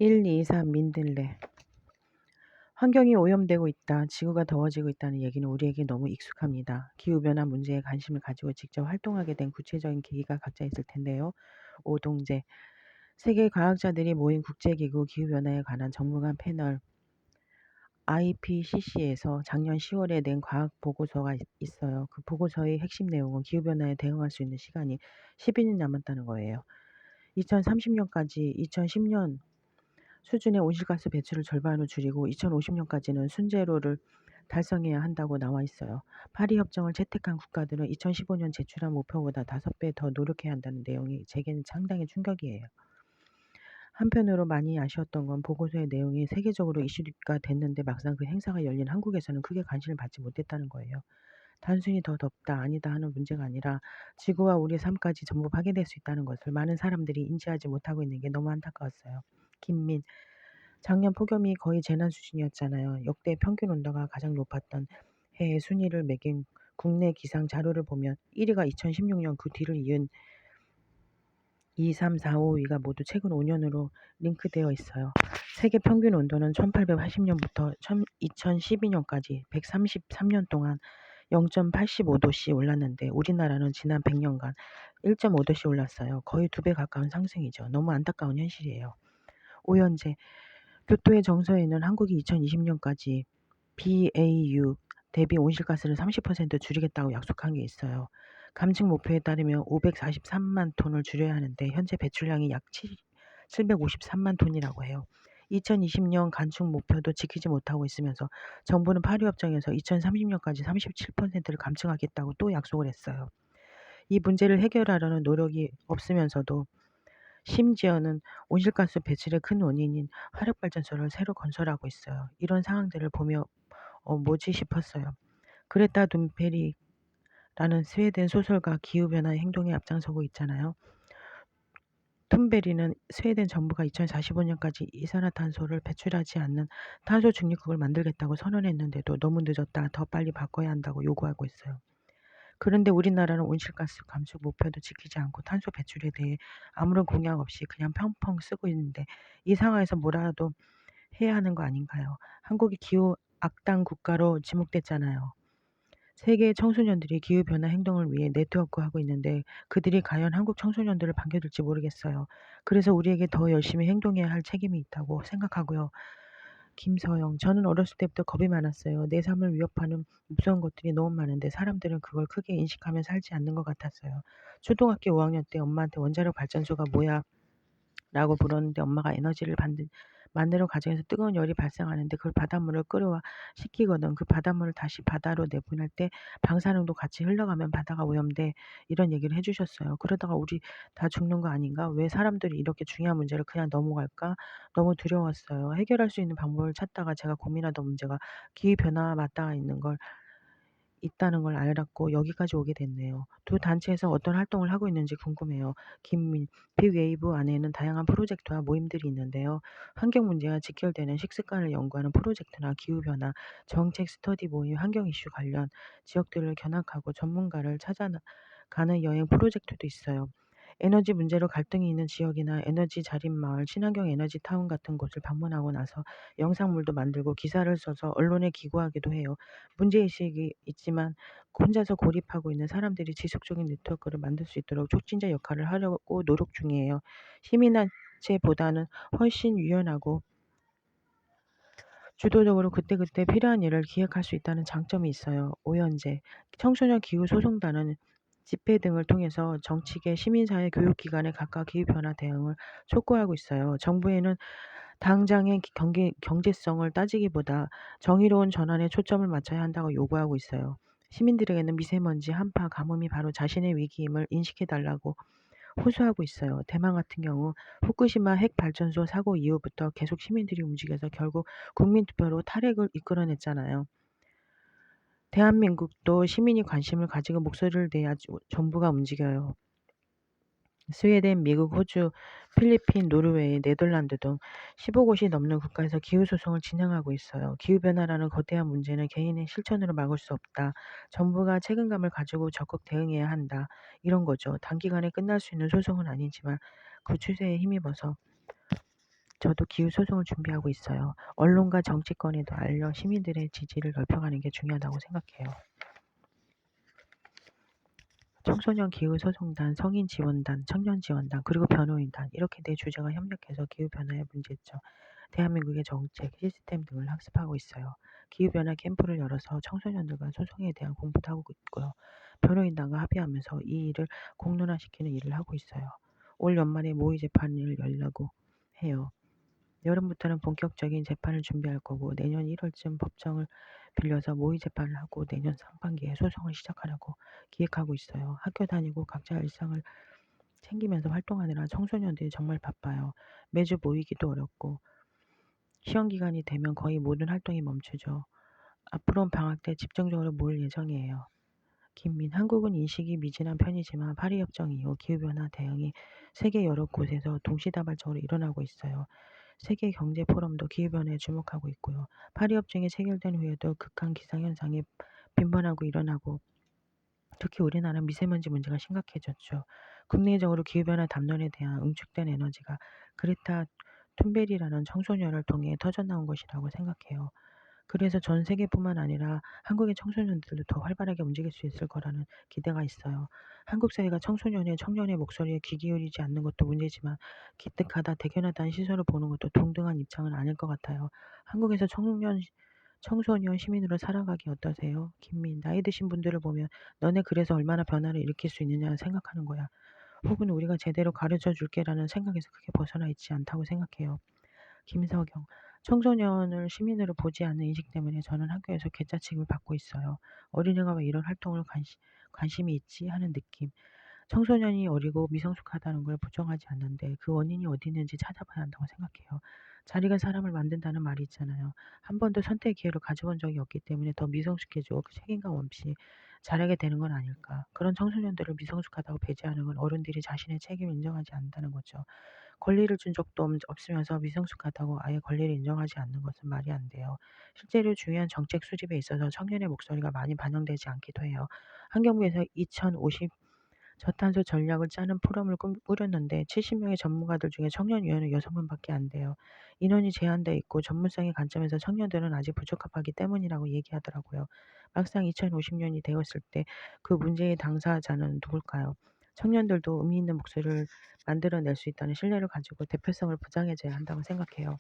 1, 2, 3 민들레. 환경이 오염되고 있다, 지구가 더워지고 있다는 얘기는 우리에게 너무 익숙합니다. 기후변화 문제에 관심을 가지고 직접 활동하게 된 구체적인 계기가 각자 있을 텐데요. 오동재. 세계 과학자들이 모인 국제기구 기후변화에 관한 전문가 패널 IPCC에서 작년 10월에 낸 과학 보고서가 있어요. 그 보고서의 핵심 내용은 기후변화에 대응할 수 있는 시간이 12년 남았다는 거예요. 2030년까지 2010년 수준의 온실가스 배출을 절반으로 줄이고 2050년까지는 순제로를 달성해야 한다고 나와 있어요. 파리 협정을 채택한 국가들은 2015년 제출한 목표보다 5배 더 노력해야 한다는 내용이 제게는 상당히 충격이에요. 한편으로 많이 아쉬웠던 건 보고서의 내용이 세계적으로 이슈가 됐는데 막상 그 행사가 열린 한국에서는 크게 관심을 받지 못했다는 거예요. 단순히 더 덥다, 아니다 하는 문제가 아니라 지구와 우리의 삶까지 전부 파괴될 수 있다는 것을 많은 사람들이 인지하지 못하고 있는 게 너무 안타까웠어요. 김민. 작년 폭염이 거의 재난 수준이었잖아요. 역대 평균 온도가 가장 높았던 해의 순위를 매긴 국내 기상 자료를 보면 1위가 2016년, 그 뒤를 이은 2, 3, 4, 5위가 모두 최근 5년으로 링크되어 있어요. 세계 평균 온도는 1880년부터 2012년까지 133년 동안 0.85도씩 올랐는데 우리나라는 지난 100년간 1.5도씩 올랐어요. 거의 2배 가까운 상승이죠. 너무 안타까운 현실이에요. 오연재. 교토의 정서에는 한국이 2020년까지 BAU 대비 온실가스를 30% 줄이겠다고 약속한 게 있어요. 감축 목표에 따르면 543만 톤을 줄여야 하는데 현재 배출량이 약 753만 톤이라고 해요. 2020년 감축 목표도 지키지 못하고 있으면서 정부는 파리협정에서 2030년까지 37%를 감축하겠다고 또 약속을 했어요. 이 문제를 해결하려는 노력이 없으면서도 심지어는 온실가스 배출의 큰 원인인 화력발전소를 새로 건설하고 있어요. 이런 상황들을 보며 뭐지 싶었어요. 그레타 둔베리라는 스웨덴 소설가 기후변화 행동에 앞장서고 있잖아요. 툰베리는 스웨덴 정부가 2045년까지 이산화탄소를 배출하지 않는 탄소 중립국을 만들겠다고 선언했는데도 너무 늦었다, 더 빨리 바꿔야 한다고 요구하고 있어요. 그런데 우리나라는 온실가스 감축 목표도 지키지 않고 탄소 배출에 대해 아무런 공약 없이 그냥 펑펑 쓰고 있는데 이 상황에서 뭐라도 해야 하는 거 아닌가요? 한국이 기후 악당 국가로 지목됐잖아요. 세계 청소년들이 기후변화 행동을 위해 네트워크하고 있는데 그들이 과연 한국 청소년들을 반겨줄지 모르겠어요. 그래서 우리에게 더 열심히 행동해야 할 책임이 있다고 생각하고요. 김서영. 저는 어렸을 때부터 겁이 많았어요. 내 삶을 위협하는 무서운 것들이 너무 많은데 사람들은 그걸 크게 인식하며 살지 않는 것 같았어요. 초등학교 5학년 때 엄마한테 원자력 발전소가 뭐야? 라고 물었는데 엄마가 에너지를 만드는 과정에서 뜨거운 열이 발생하는데 그걸 바닷물을 끓여와 식히거든. 그 바닷물을 다시 바다로 내보낼 때 방사능도 같이 흘러가면 바다가 오염돼. 이런 얘기를 해주셨어요. 그러다가 우리 다 죽는 거 아닌가? 왜 사람들이 이렇게 중요한 문제를 그냥 넘어갈까? 너무 두려웠어요. 해결할 수 있는 방법을 찾다가 제가 고민하던 문제가 기후변화와 맞닿아 있다는 걸 알았고 여기까지 오게 됐네요. 두 단체에서 어떤 활동을 하고 있는지 궁금해요. 김민. 빅웨이브 안에는 다양한 프로젝트와 모임들이 있는데요. 환경 문제와 직결되는 식습관을 연구하는 프로젝트나 기후변화, 정책 스터디 모임, 환경 이슈 관련 지역들을 견학하고 전문가를 찾아가는 여행 프로젝트도 있어요. 에너지 문제로 갈등이 있는 지역이나 에너지 자립 마을, 친환경 에너지 타운 같은 곳을 방문하고 나서 영상물도 만들고 기사를 써서 언론에 기고하기도 해요. 문제의식이 있지만 혼자서 고립하고 있는 사람들이 지속적인 네트워크를 만들 수 있도록 촉진자 역할을 하려고 노력 중이에요. 시민단체보다는 훨씬 유연하고 주도적으로 그때그때 필요한 일을 기획할 수 있다는 장점이 있어요. 오연재. 청소년 기후소송단은 집회 등을 통해서 정치계, 시민사회, 교육기관에 각각 기후변화 대응을 촉구하고 있어요. 정부에는 당장의 경제성을 따지기보다 정의로운 전환에 초점을 맞춰야 한다고 요구하고 있어요. 시민들에게는 미세먼지, 한파, 가뭄이 바로 자신의 위기임을 인식해달라고 호소하고 있어요. 대만 같은 경우 후쿠시마 핵발전소 사고 이후부터 계속 시민들이 움직여서 결국 국민투표로 탈핵을 이끌어냈잖아요. 대한민국도 시민이 관심을 가지고 목소리를 내야 정부가 움직여요. 스웨덴, 미국, 호주, 필리핀, 노르웨이, 네덜란드 등 15곳이 넘는 국가에서 기후소송을 진행하고 있어요. 기후변화라는 거대한 문제는 개인의 실천으로 막을 수 없다. 정부가 책임감을 가지고 적극 대응해야 한다. 이런 거죠. 단기간에 끝날 수 있는 소송은 아니지만 그 추세에 힘입어서 저도 기후소송을 준비하고 있어요. 언론과 정치권에도 알려 시민들의 지지를 넓혀가는 게 중요하다고 생각해요. 청소년 기후소송단, 성인지원단, 청년지원단, 그리고 변호인단 이렇게 네 주제가 협력해서 기후변화의 문제점, 대한민국의 정책, 시스템 등을 학습하고 있어요. 기후변화 캠프를 열어서 청소년들과 소송에 대한 공부도 하고 있고요. 변호인단과 합의하면서 이 일을 공론화시키는 일을 하고 있어요. 올 연말에 모의 재판을 열려고 해요. 여름부터는 본격적인 재판을 준비할 거고 내년 1월쯤 법정을 빌려서 모의 재판을 하고 내년 상반기에 소송을 시작하려고 기획하고 있어요. 학교 다니고 각자 일상을 챙기면서 활동하느라 청소년들이 정말 바빠요. 매주 모이기도 어렵고 시험 기간이 되면 거의 모든 활동이 멈추죠. 앞으로는 방학 때 집중적으로 모일 예정이에요. 김민, 한국은 인식이 미진한 편이지만 파리 협정 이후 기후변화 대응이 세계 여러 곳에서 동시다발적으로 일어나고 있어요. 세계 경제 포럼도 기후변화에 주목하고 있고요. 파리 협정이 체결된 후에도 극한 기상현상이 빈번하고 일어나고 특히 우리나라는 미세먼지 문제가 심각해졌죠. 국내적으로 기후변화 담론에 대한 응축된 에너지가 그레타 툰베리라는 청소년을 통해 터져나온 것이라고 생각해요. 그래서 전 세계뿐만 아니라 한국의 청소년들도 더 활발하게 움직일 수 있을 거라는 기대가 있어요. 한국 사회가 청년의 목소리에 귀 기울이지 않는 것도 문제지만 기특하다, 대견하다는 시선을 보는 것도 동등한 입장은 아닐 것 같아요. 한국에서 청소년 시민으로 살아가기 어떠세요? 김민, 나이 드신 분들을 보면 너네 그래서 얼마나 변화를 일으킬 수 있느냐 생각하는 거야. 혹은 우리가 제대로 가르쳐 줄게라는 생각에서 크게 벗어나 있지 않다고 생각해요. 김석영, 청소년을 시민으로 보지 않는 인식 때문에 저는 학교에서 괴짜취급을 받고 있어요. 어린이가 왜 이런 활동을 관심이 있지 하는 느낌. 청소년이 어리고 미성숙하다는 걸 부정하지 않는데 그 원인이 어디 있는지 찾아봐야 한다고 생각해요. 자리가 사람을 만든다는 말이 있잖아요. 한 번도 선택의 기회를 가져본 적이 없기 때문에 더 미성숙해지고 그 책임감 없이 자라게 되는 건 아닐까. 그런 청소년들을 미성숙하다고 배제하는 건 어른들이 자신의 책임을 인정하지 않는다는 거죠. 권리를 준 적도 없으면서 미성숙하다고 아예 권리를 인정하지 않는 것은 말이 안 돼요. 실제로 중요한 정책 수립에 있어서 청년의 목소리가 많이 반영되지 않기도 해요. 환경부에서 2050 저탄소 전략을 짜는 포럼을 꾸렸는데 70명의 전문가들 중에 청년위원은 6명밖에 안 돼요. 인원이 제한돼 있고 전문성의 관점에서 청년들은 아직 부적합하기 때문이라고 얘기하더라고요. 막상 2050년이 되었을 때 그 문제의 당사자는 누굴까요? 청년들도 의미 있는 목소리를 만들어낼 수 있다는 신뢰를 가지고 대표성을 부장해줘야 한다고 생각해요.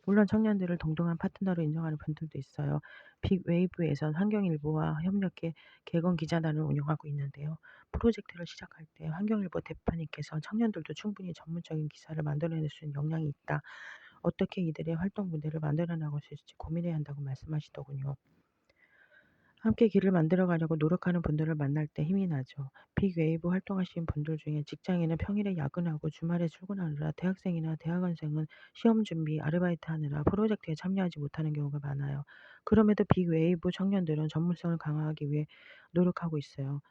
물론 청년들을 동등한 파트너로 인정하는 분들도 있어요. 빅웨이브에선 환경일보와 협력해 개건 기자단을 운영하고 있는데요. 프로젝트를 시작할 때 환경일보 대표님께서 청년들도 충분히 전문적인 기사를 만들어낼 수 있는 역량이 있다. 어떻게 이들의 활동 무대를 만들어 나갈 수 있을지 고민해야 한다고 말씀하시더군요. 함께 길을 만들어 가려고 노력하는 분들을 만날 때 힘이 나죠. 빅웨이브 활동하시는 분들 중에 직장인은 평일에 야근하고 주말에 출근하느라 대학생이나 대학원생은 시험 준비, 아르바이트 하느라 프로젝트에 참여하지 못하는 경우가 많아요. 그럼에도 빅웨이브 청년들은 전문성을 강화하기 위해 노력하고 있어요.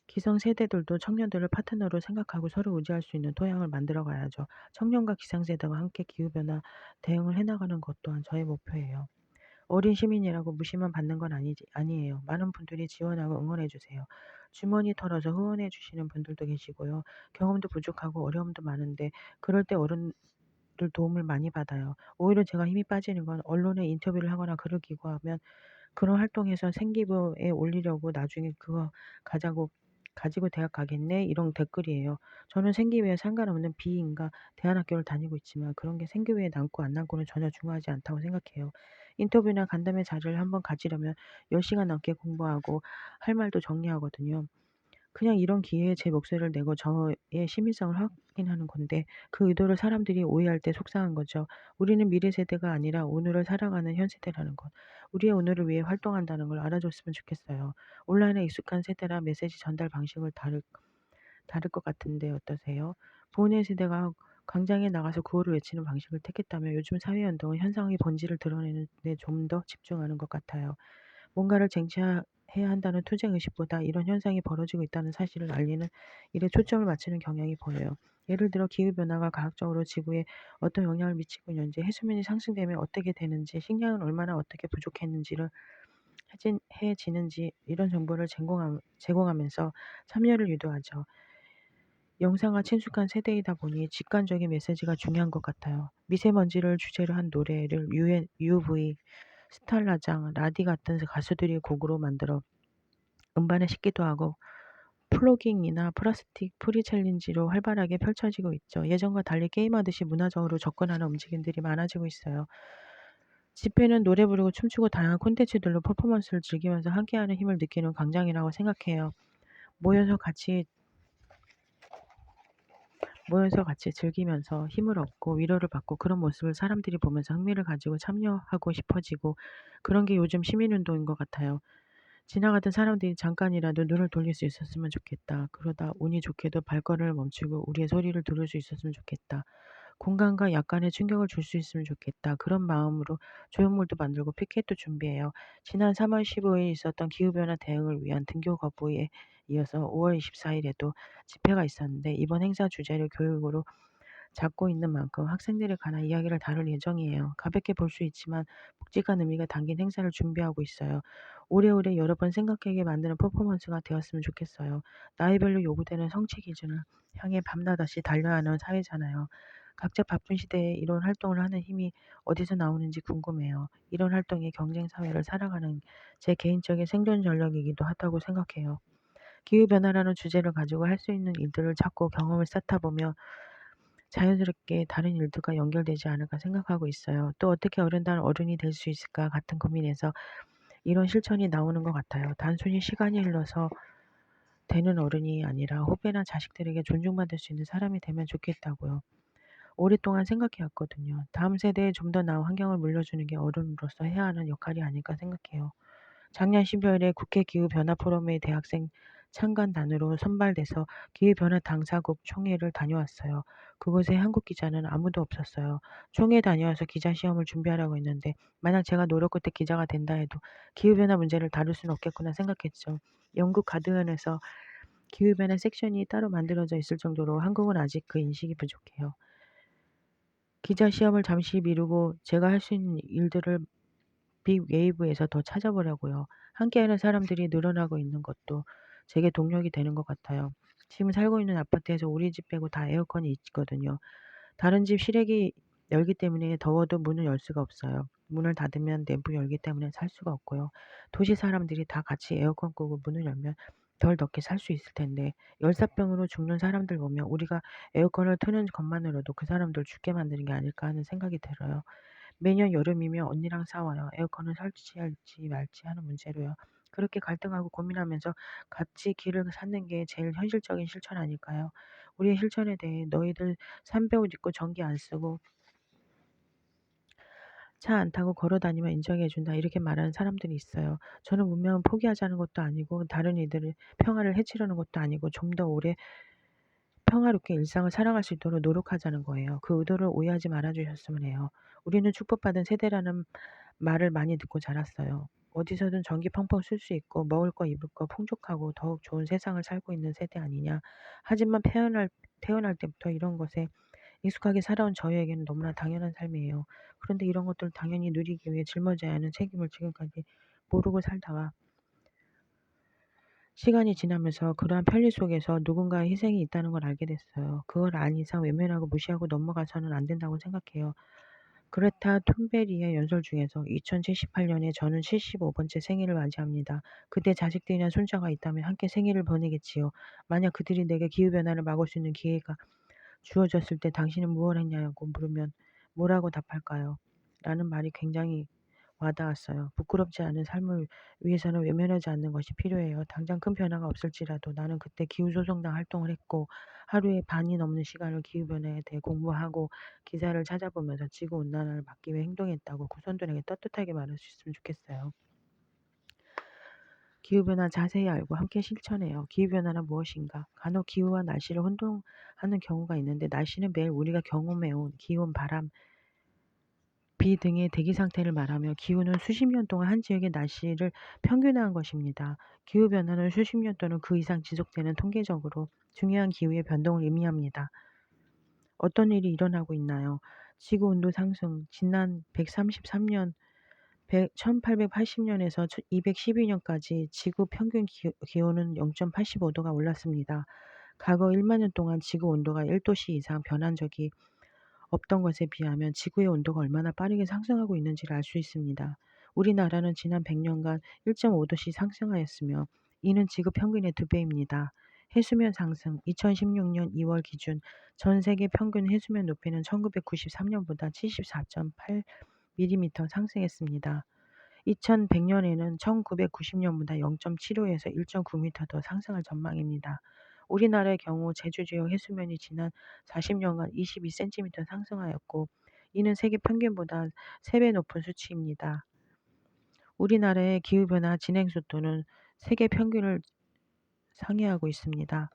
기성세대들도 청년들을 파트너로 생각하고 서로 의지할 수 있는 토양을 만들어 가야죠. 청년과 기성세대가 함께 기후변화 대응을 해나가는 것 또한 저의 목표예요. 어린 시민이라고 무시만 받는 건 아니에요. 많은 분들이 지원하고 응원해 주세요. 주머니 털어서 후원해 주시는 분들도 계시고요. 경험도 부족하고 어려움도 많은데 그럴 때 어른들 도움을 많이 받아요. 오히려 제가 힘이 빠지는 건 언론에 인터뷰를 하거나 글을 기고하면 그런 활동에서 생기부에 올리려고 나중에 그거 가자고 가지고 대학 가겠네 이런 댓글이에요. 저는 생기부에 상관없는 비인가 대안학교를 다니고 있지만 그런 게 생기부에 남고 안 남고는 전혀 중요하지 않다고 생각해요. 인터뷰나 간담회 자리를 한번 가지려면 10시간 넘게 공부하고 할 말도 정리하거든요. 그냥 이런 기회에 제 목소리를 내고 저의 시민성을 확인하는 건데 그 의도를 사람들이 오해할 때 속상한 거죠. 우리는 미래 세대가 아니라 오늘을 살아가는 현 세대라는 것. 우리의 오늘을 위해 활동한다는 걸 알아줬으면 좋겠어요. 온라인에 익숙한 세대라 메시지 전달 방식을 다를 것 같은데 어떠세요? 부모님 세대가 광장에 나가서 구호를 외치는 방식을 택했다면 요즘 사회운동은 현상의 본질을 드러내는 데 좀 더 집중하는 것 같아요. 뭔가를 쟁취해야 한다는 투쟁 의식보다 이런 현상이 벌어지고 있다는 사실을 알리는 일에 초점을 맞추는 경향이 보여요. 예를 들어 기후변화가 과학적으로 지구에 어떤 영향을 미치고 있는지, 해수면이 상승되면 어떻게 되는지, 식량은 얼마나 어떻게 부족했는지를 해지는지 이런 정보를 제공하면서 참여를 유도하죠. 영상과 친숙한 세대이다 보니 직관적인 메시지가 중요한 것 같아요. 미세먼지를 주제로 한 노래를 UV, 스탈라장, 라디 같은 가수들이 곡으로 만들어 음반에 싣기도 하고 플로깅이나 플라스틱 프리 챌린지로 활발하게 펼쳐지고 있죠. 예전과 달리 게임하듯이 문화적으로 접근하는 움직임들이 많아지고 있어요. 집회는 노래 부르고 춤추고 다양한 콘텐츠들로 퍼포먼스를 즐기면서 함께하는 힘을 느끼는 광장이라고 생각해요. 모여서 같이 모여서 같이 즐기면서 힘을 얻고 위로를 받고 그런 모습을 사람들이 보면서 흥미를 가지고 참여하고 싶어지고 그런 게 요즘 시민운동인 것 같아요. 지나가던 사람들이 잠깐이라도 눈을 돌릴 수 있었으면 좋겠다. 그러다 운이 좋게도 발걸음을 멈추고 우리의 소리를 들을 수 있었으면 좋겠다. 공간과 약간의 충격을 줄 수 있으면 좋겠다. 그런 마음으로 조형물도 만들고 피켓도 준비해요. 지난 3월 15일 있었던 기후변화 대응을 위한 등교 거부에 이어서 5월 24일에도 집회가 있었는데 이번 행사 주제를 교육으로 잡고 있는 만큼 학생들에 관한 이야기를 다룰 예정이에요. 가볍게 볼 수 있지만 묵직한 의미가 담긴 행사를 준비하고 있어요. 오래오래 여러 번 생각하게 만드는 퍼포먼스가 되었으면 좋겠어요. 나이별로 요구되는 성취 기준을 향해 밤낮없이 달려야 하는 사회잖아요. 각자 바쁜 시대에 이런 활동을 하는 힘이 어디서 나오는지 궁금해요. 이런 활동이 경쟁 사회를 살아가는 제 개인적인 생존 전략이기도 하다고 생각해요. 기후변화라는 주제를 가지고 할 수 있는 일들을 찾고 경험을 쌓다 보면 자연스럽게 다른 일들과 연결되지 않을까 생각하고 있어요. 또 어떻게 어른다는 어른이 될 수 있을까 같은 고민에서 이런 실천이 나오는 것 같아요. 단순히 시간이 흘러서 되는 어른이 아니라 후배나 자식들에게 존중받을 수 있는 사람이 되면 좋겠다고요. 오랫동안 생각해 왔거든요. 다음 세대에 좀 더 나은 환경을 물려주는 게 어른으로서 해야 하는 역할이 아닐까 생각해요. 작년 12월에 국회 기후변화 포럼의 대학생 창간단으로 선발돼서 기후변화 당사국 총회를 다녀왔어요. 그곳에 한국 기자는 아무도 없었어요. 총회 다녀와서 기자 시험을 준비하라고 했는데 만약 제가 노력 끝에 기자가 된다 해도 기후변화 문제를 다룰 수는 없겠구나 생각했죠. 영국 가드언에서 기후변화 섹션이 따로 만들어져 있을 정도로 한국은 아직 그 인식이 부족해요. 기자 시험을 잠시 미루고 제가 할 수 있는 일들을 빅웨이브에서 더 찾아보려고요. 함께하는 사람들이 늘어나고 있는 것도 제게 동력이 되는 것 같아요. 지금 살고 있는 아파트에서 우리 집 빼고 다 에어컨이 있거든요. 다른 집 실외기 열기 때문에 더워도 문을 열 수가 없어요. 문을 닫으면 내부 열기 때문에 살 수가 없고요. 도시 사람들이 다 같이 에어컨 끄고 문을 열면 덜 덥게 살 수 있을 텐데 열사병으로 죽는 사람들 보면 우리가 에어컨을 트는 것만으로도 그 사람들 죽게 만드는 게 아닐까 하는 생각이 들어요. 매년 여름이면 언니랑 싸워요. 에어컨을 설치할지 말지 하는 문제로요. 그렇게 갈등하고 고민하면서 같이 길을 찾는 게 제일 현실적인 실천 아닐까요? 우리의 실천에 대해 너희들 삼배옷 입고 전기 안 쓰고 차 안 타고 걸어 다니면 인정해 준다 이렇게 말하는 사람들이 있어요. 저는 문명을 포기하자는 것도 아니고 다른 이들의 평화를 해치려는 것도 아니고 좀 더 오래 평화롭게 일상을 살아갈 수 있도록 노력하자는 거예요. 그 의도를 오해하지 말아 주셨으면 해요. 우리는 축복받은 세대라는 말을 많이 듣고 자랐어요. 어디서든 전기 펑펑 쓸 수 있고 먹을 거 입을 거 풍족하고 더욱 좋은 세상을 살고 있는 세대 아니냐. 하지만 태어날 때부터 이런 것에 익숙하게 살아온 저희에게는 너무나 당연한 삶이에요. 그런데 이런 것들을 당연히 누리기 위해 짊어져야 하는 책임을 지금까지 모르고 살다가 시간이 지나면서 그러한 편리 속에서 누군가의 희생이 있다는 걸 알게 됐어요. 그걸 안 이상 외면하고 무시하고 넘어가서는 안 된다고 생각해요. 그레타 툰베리의 연설 중에서 2078년에 저는 75번째 생일을 맞이합니다. 그때 자식들이나 손자가 있다면 함께 생일을 보내겠지요. 만약 그들이 내게 기후변화를 막을 수 있는 기회가 주어졌을 때 당신은 무엇을 했냐고 물으면 뭐라고 답할까요? 라는 말이 굉장히 와닿았어요. 부끄럽지 않은 삶을 위해서는 외면하지 않는 것이 필요해요. 당장 큰 변화가 없을지라도 나는 그때 기후소송단 활동을 했고 하루에 반이 넘는 시간을 기후변화에 대해 공부하고 기사를 찾아보면서 지구온난화를 막기 위해 행동했다고 후손들에게 떳떳하게 말할 수 있으면 좋겠어요. 기후변화 자세히 알고 함께 실천해요. 기후변화는 무엇인가? 간혹 기후와 날씨를 혼동하는 경우가 있는데 날씨는 매일 우리가 경험해온 기온, 바람, 비 등의 대기 상태를 말하며 기후는 수십 년 동안 한 지역의 날씨를 평균화한 것입니다. 기후변화는 수십 년 또는 그 이상 지속되는 통계적으로 중요한 기후의 변동을 의미합니다. 어떤 일이 일어나고 있나요? 지구온도 상승, 지난 133년 1880년에서 212년까지 지구 평균 기온은 0.85도가 올랐습니다. 과거 1만 년 동안 지구 온도가 1도씨 이상 변한 적이 없던 것에 비하면 지구의 온도가 얼마나 빠르게 상승하고 있는지를 알 수 있습니다. 우리나라는 지난 100년간 1.5도씩 상승하였으며 이는 지구 평균의 2배입니다. 해수면 상승 2016년 2월 기준 전 세계 평균 해수면 높이는 1993년보다 74.8mm 상승했습니다. 2100년에는 1990년보다 0.75에서 1.9m 더 상승할 전망입니다. 우리나라의 경우 제주 지역 해수면이 지난 40년간 22cm 상승하였고 이는 세계 평균보다 3배 높은 수치입니다. 우리나라의 기후변화 진행 속도는 세계 평균을 상회하고 있습니다.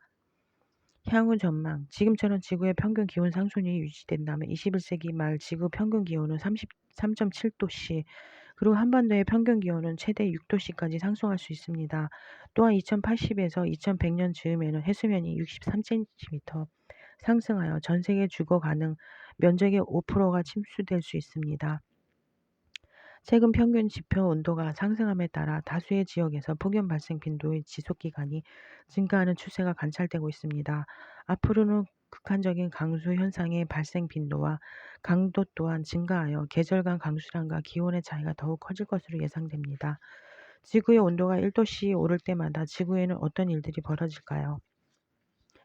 향후 전망. 지금처럼 지구의 평균 기온 상승률이 유지된다면 21세기 말 지구 평균 기온은 33.7도씨, 그리고 한반도의 평균 기온은 최대 6도씨까지 상승할 수 있습니다. 또한 2080에서 2100년 즈음에는 해수면이 63cm 상승하여 전 세계 주거 가능 면적의 5%가 침수될 수 있습니다. 최근 평균 지표 온도가 상승함에 따라 다수의 지역에서 폭염 발생 빈도의 지속 기간이 증가하는 추세가 관찰되고 있습니다. 앞으로는 극한적인 강수 현상의 발생 빈도와 강도 또한 증가하여 계절 간 강수량과 기온의 차이가 더욱 커질 것으로 예상됩니다. 지구의 온도가 1도씨 오를 때마다 지구에는 어떤 일들이 벌어질까요?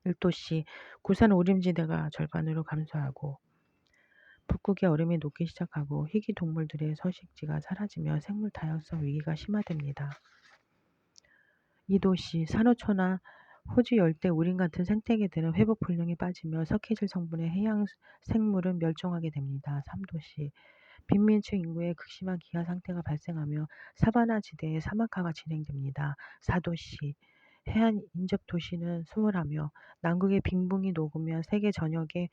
1도씨, 구산 오림지대가 절반으로 감소하고 북극의 얼음이 녹기 시작하고 희귀 동물들의 서식지가 사라지며 생물 다양성 위기가 심화됩니다. 2도씨, 산호초나 호주 열대 우림 같은 생태계들은 회복 불능에 빠지며 석회질 성분의 해양 생물은 멸종하게 됩니다. 3도씨, 빈민층 인구의 극심한 기아 상태가 발생하며 사바나 지대의 사막화가 진행됩니다. 4도씨, 해안 인접 도시는 소멸하며 남극의 빙봉이 녹으며 세계 전역의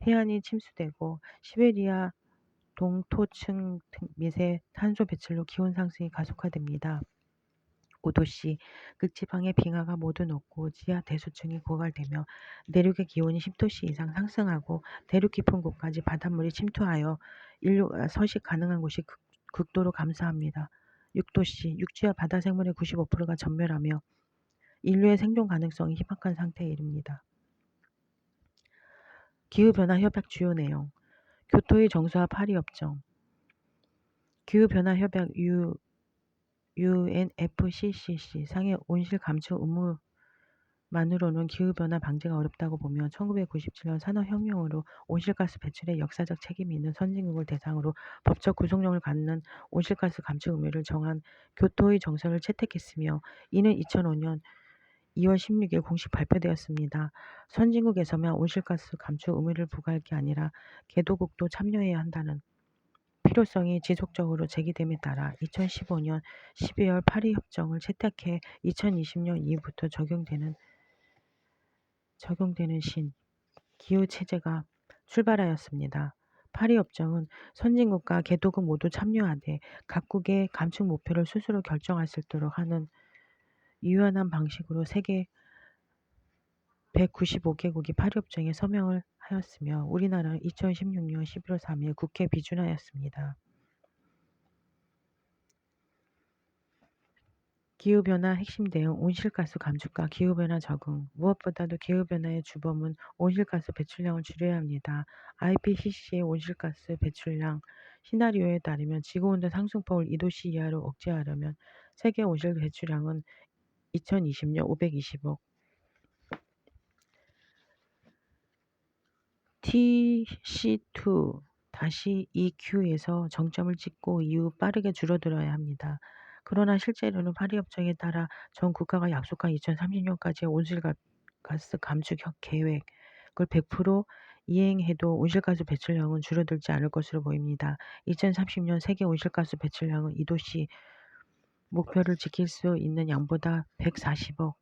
해안이 침수되고 시베리아 동토층 미세 탄소 배출로 기온 상승이 가속화됩니다. 5도씨, 극지방의 빙하가 모두 녹고 지하 대수층이 고갈되며 내륙의 기온이 10도씨 이상 상승하고 대륙 깊은 곳까지 바닷물이 침투하여 인류가 서식 가능한 곳이 극도로 감소합니다. 6도씨, 육지와 바다 생물의 95%가 전멸하며 인류의 생존 가능성이 희박한 상태에 이릅니다. 기후변화 협약 주요 내용. 교토의 정서와 파리 협정. 기후변화 협약 UNFCCC 상의 온실 감축 의무만으로는 기후변화 방제가 어렵다고 보며 1997년 산업혁명으로 온실가스 배출에 역사적 책임이 있는 선진국을 대상으로 법적 구속력을 갖는 온실가스 감축 의무를 정한 교토의 정서를 채택했으며 이는 2005년 2월 16일 공식 발표되었습니다. 선진국에서만 온실가스 감축 의무를 부과할 게 아니라 개도국도 참여해야 한다는 필요성이 지속적으로 제기됨에 따라 2015년 12월 파리 협정을 채택해 2020년 이후부터 적용되는 신 기후 체제가 출발하였습니다. 파리 협정은 선진국과 개도국 모두 참여하되 각국의 감축 목표를 스스로 결정할 수 있도록 하는 유연한 방식으로 세계 195개국이 파리 협정에 서명을 하였으며 우리나라는 2016년 11월 3일 국회 비준하였습니다. 기후변화 핵심 내용 온실가스 감축과 기후변화 적응. 무엇보다도 기후변화의 주범은 온실가스 배출량을 줄여야 합니다. IPCC의 온실가스 배출량 시나리오에 따르면 지구온도 상승폭을 2도씨 이하로 억제하려면 세계 온실 배출량은 2020년 520억 TC2-EQ에서 정점을 찍고 이후 빠르게 줄어들어야 합니다. 그러나 실제로는 파리 협정에 따라 전 국가가 약속한 2030년까지의 온실가스 감축 계획을 100% 이행해도 온실가스 배출량은 줄어들지 않을 것으로 보입니다. 2030년 세계 온실가스 배출량은 2도씨 목표를 지킬 수 있는 양보다 140억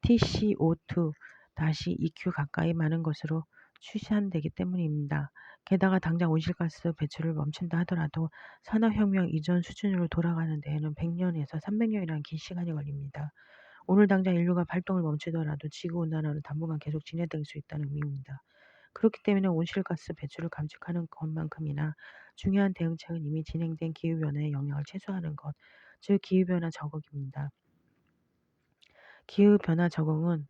TCO2-EQ 가까이 많은 것으로 추산되기 때문입니다. 게다가 당장 온실가스 배출을 멈춘다 하더라도 산업혁명 이전 수준으로 돌아가는 데에는 100년에서 300년이라는 긴 시간이 걸립니다. 오늘 당장 인류가 발동을 멈추더라도 지구온난화는 당분간 계속 진행될 수 있다는 의미입니다. 그렇기 때문에 온실가스 배출을 감축하는 것만큼이나 중요한 대응책은 이미 진행된 기후변화의 영향을 최소화하는 것, 즉 기후변화 적응입니다. 기후변화 적응은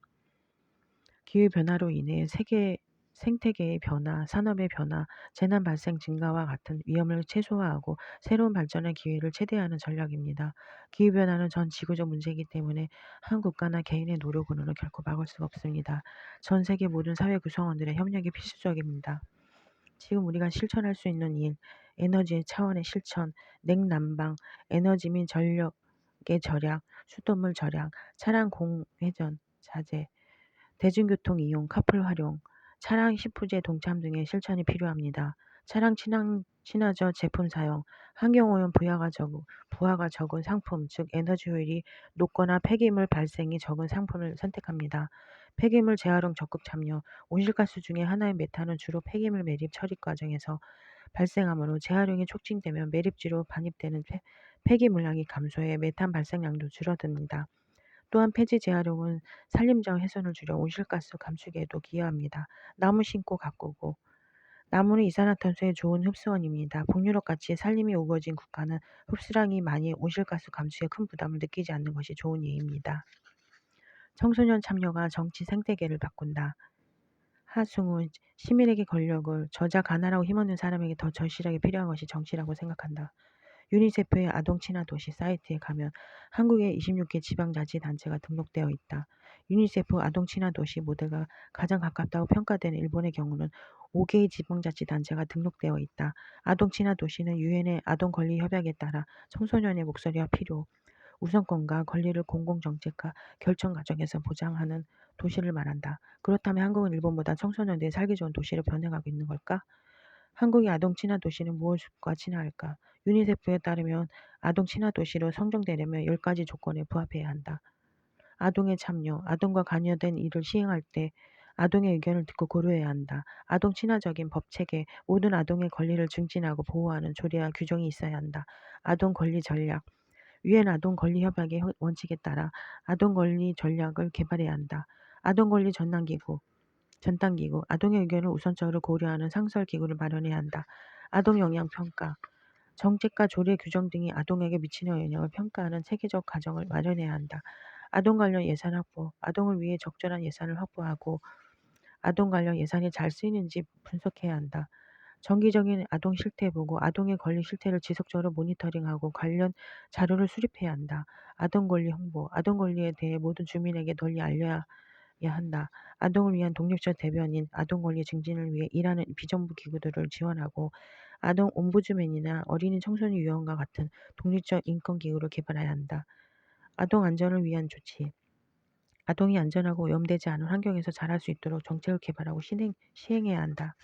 기후변화로 인해 세계 생태계의 변화, 산업의 변화, 재난 발생 증가와 같은 위험을 최소화하고 새로운 발전의 기회를 최대화하는 전략입니다. 기후변화는 전 지구적 문제이기 때문에 한 국가나 개인의 노력으로는 결코 막을 수가 없습니다. 전 세계 모든 사회 구성원들의 협력이 필수적입니다. 지금 우리가 실천할 수 있는 일, 에너지의 차원의 실천, 냉난방, 에너지 및 전력의 절약, 수돗물 절약, 차량 공회전 자제, 대중교통 이용, 카풀 활용, 차량 시프제 동참 등의 실천이 필요합니다. 차량 친화저 제품 사용, 환경오염 부하가 적은 상품, 즉 에너지 효율이 높거나 폐기물 발생이 적은 상품을 선택합니다. 폐기물 재활용 적극 참여, 온실가스 중에 하나인 메탄은 주로 폐기물 매립 처리 과정에서 발생하므로 재활용이 촉진되면 매립지로 반입되는 폐기물량이 감소해 메탄 발생량도 줄어듭니다. 또한 폐지 재활용은 산림자원 훼손을 줄여 온실가스 감축에도 기여합니다. 나무 심고 가꾸고. 나무는 이산화탄소의 좋은 흡수원입니다. 북유럽같이 산림이 우거진 국가는 흡수량이 많이 온실가스 감축에 큰 부담을 느끼지 않는 것이 좋은 예입니다. 청소년 참여가 정치 생태계를 바꾼다. 하승우, 시민에게 권력을 저자 가난하고 힘없는 사람에게 더 절실하게 필요한 것이 정치라고 생각한다. 유니세프의 아동 친화 도시 사이트에 가면 한국의 26개 지방자치단체가 등록되어 있다. 유니세프 아동 친화 도시 모델과 가장 가깝다고 평가되는 일본의 경우는 5개의 지방자치단체가 등록되어 있다. 아동 친화 도시는 유엔의 아동 권리 협약에 따라 청소년의 목소리와 필요, 우선권과 권리를 공공정책과 결정 과정에서 보장하는 도시를 말한다. 그렇다면 한국은 일본보다 청소년들이 살기 좋은 도시로 변해가고 있는 걸까? 한국의 아동 친화 도시는 무엇과 친화할까? 유니세프에 따르면 아동 친화 도시로 선정되려면 10가지 조건에 부합해야 한다. 아동의 참여, 아동과 관여된 일을 시행할 때 아동의 의견을 듣고 고려해야 한다. 아동 친화적인 법 체계, 모든 아동의 권리를 증진하고 보호하는 조례와 규정이 있어야 한다. 아동 권리 전략, 유엔 아동 권리 협약의 원칙에 따라 아동 권리 전략을 개발해야 한다. 아동 권리 전담기구, 아동의 의견을 우선적으로 고려하는 상설기구를 마련해야 한다. 아동 영향 평가, 정책과 조례 규정 등이 아동에게 미치는 영향을 평가하는 체계적 과정을 마련해야 한다. 아동 관련 예산 확보, 아동을 위해 적절한 예산을 확보하고 아동 관련 예산이 잘 쓰이는지 분석해야 한다. 정기적인 아동 실태 보고 아동의 권리 실태를 지속적으로 모니터링하고 관련 자료를 수립해야 한다. 아동 권리 홍보, 아동 권리에 대해 모든 주민에게 널리 알려야 한다. 아동을 위한 독립적 대변인, 아동 권리 증진을 위해 일하는 비정부 기구들을 지원하고 아동 옴부즈맨이나 어린이 청소년 위원과 같은 독립적 인권 기구를 개발해야 한다. 아동 안전을 위한 조치, 아동이 안전하고 오염되지 않은 환경에서 자랄 수 있도록 정책을 개발하고 시행해야 한다.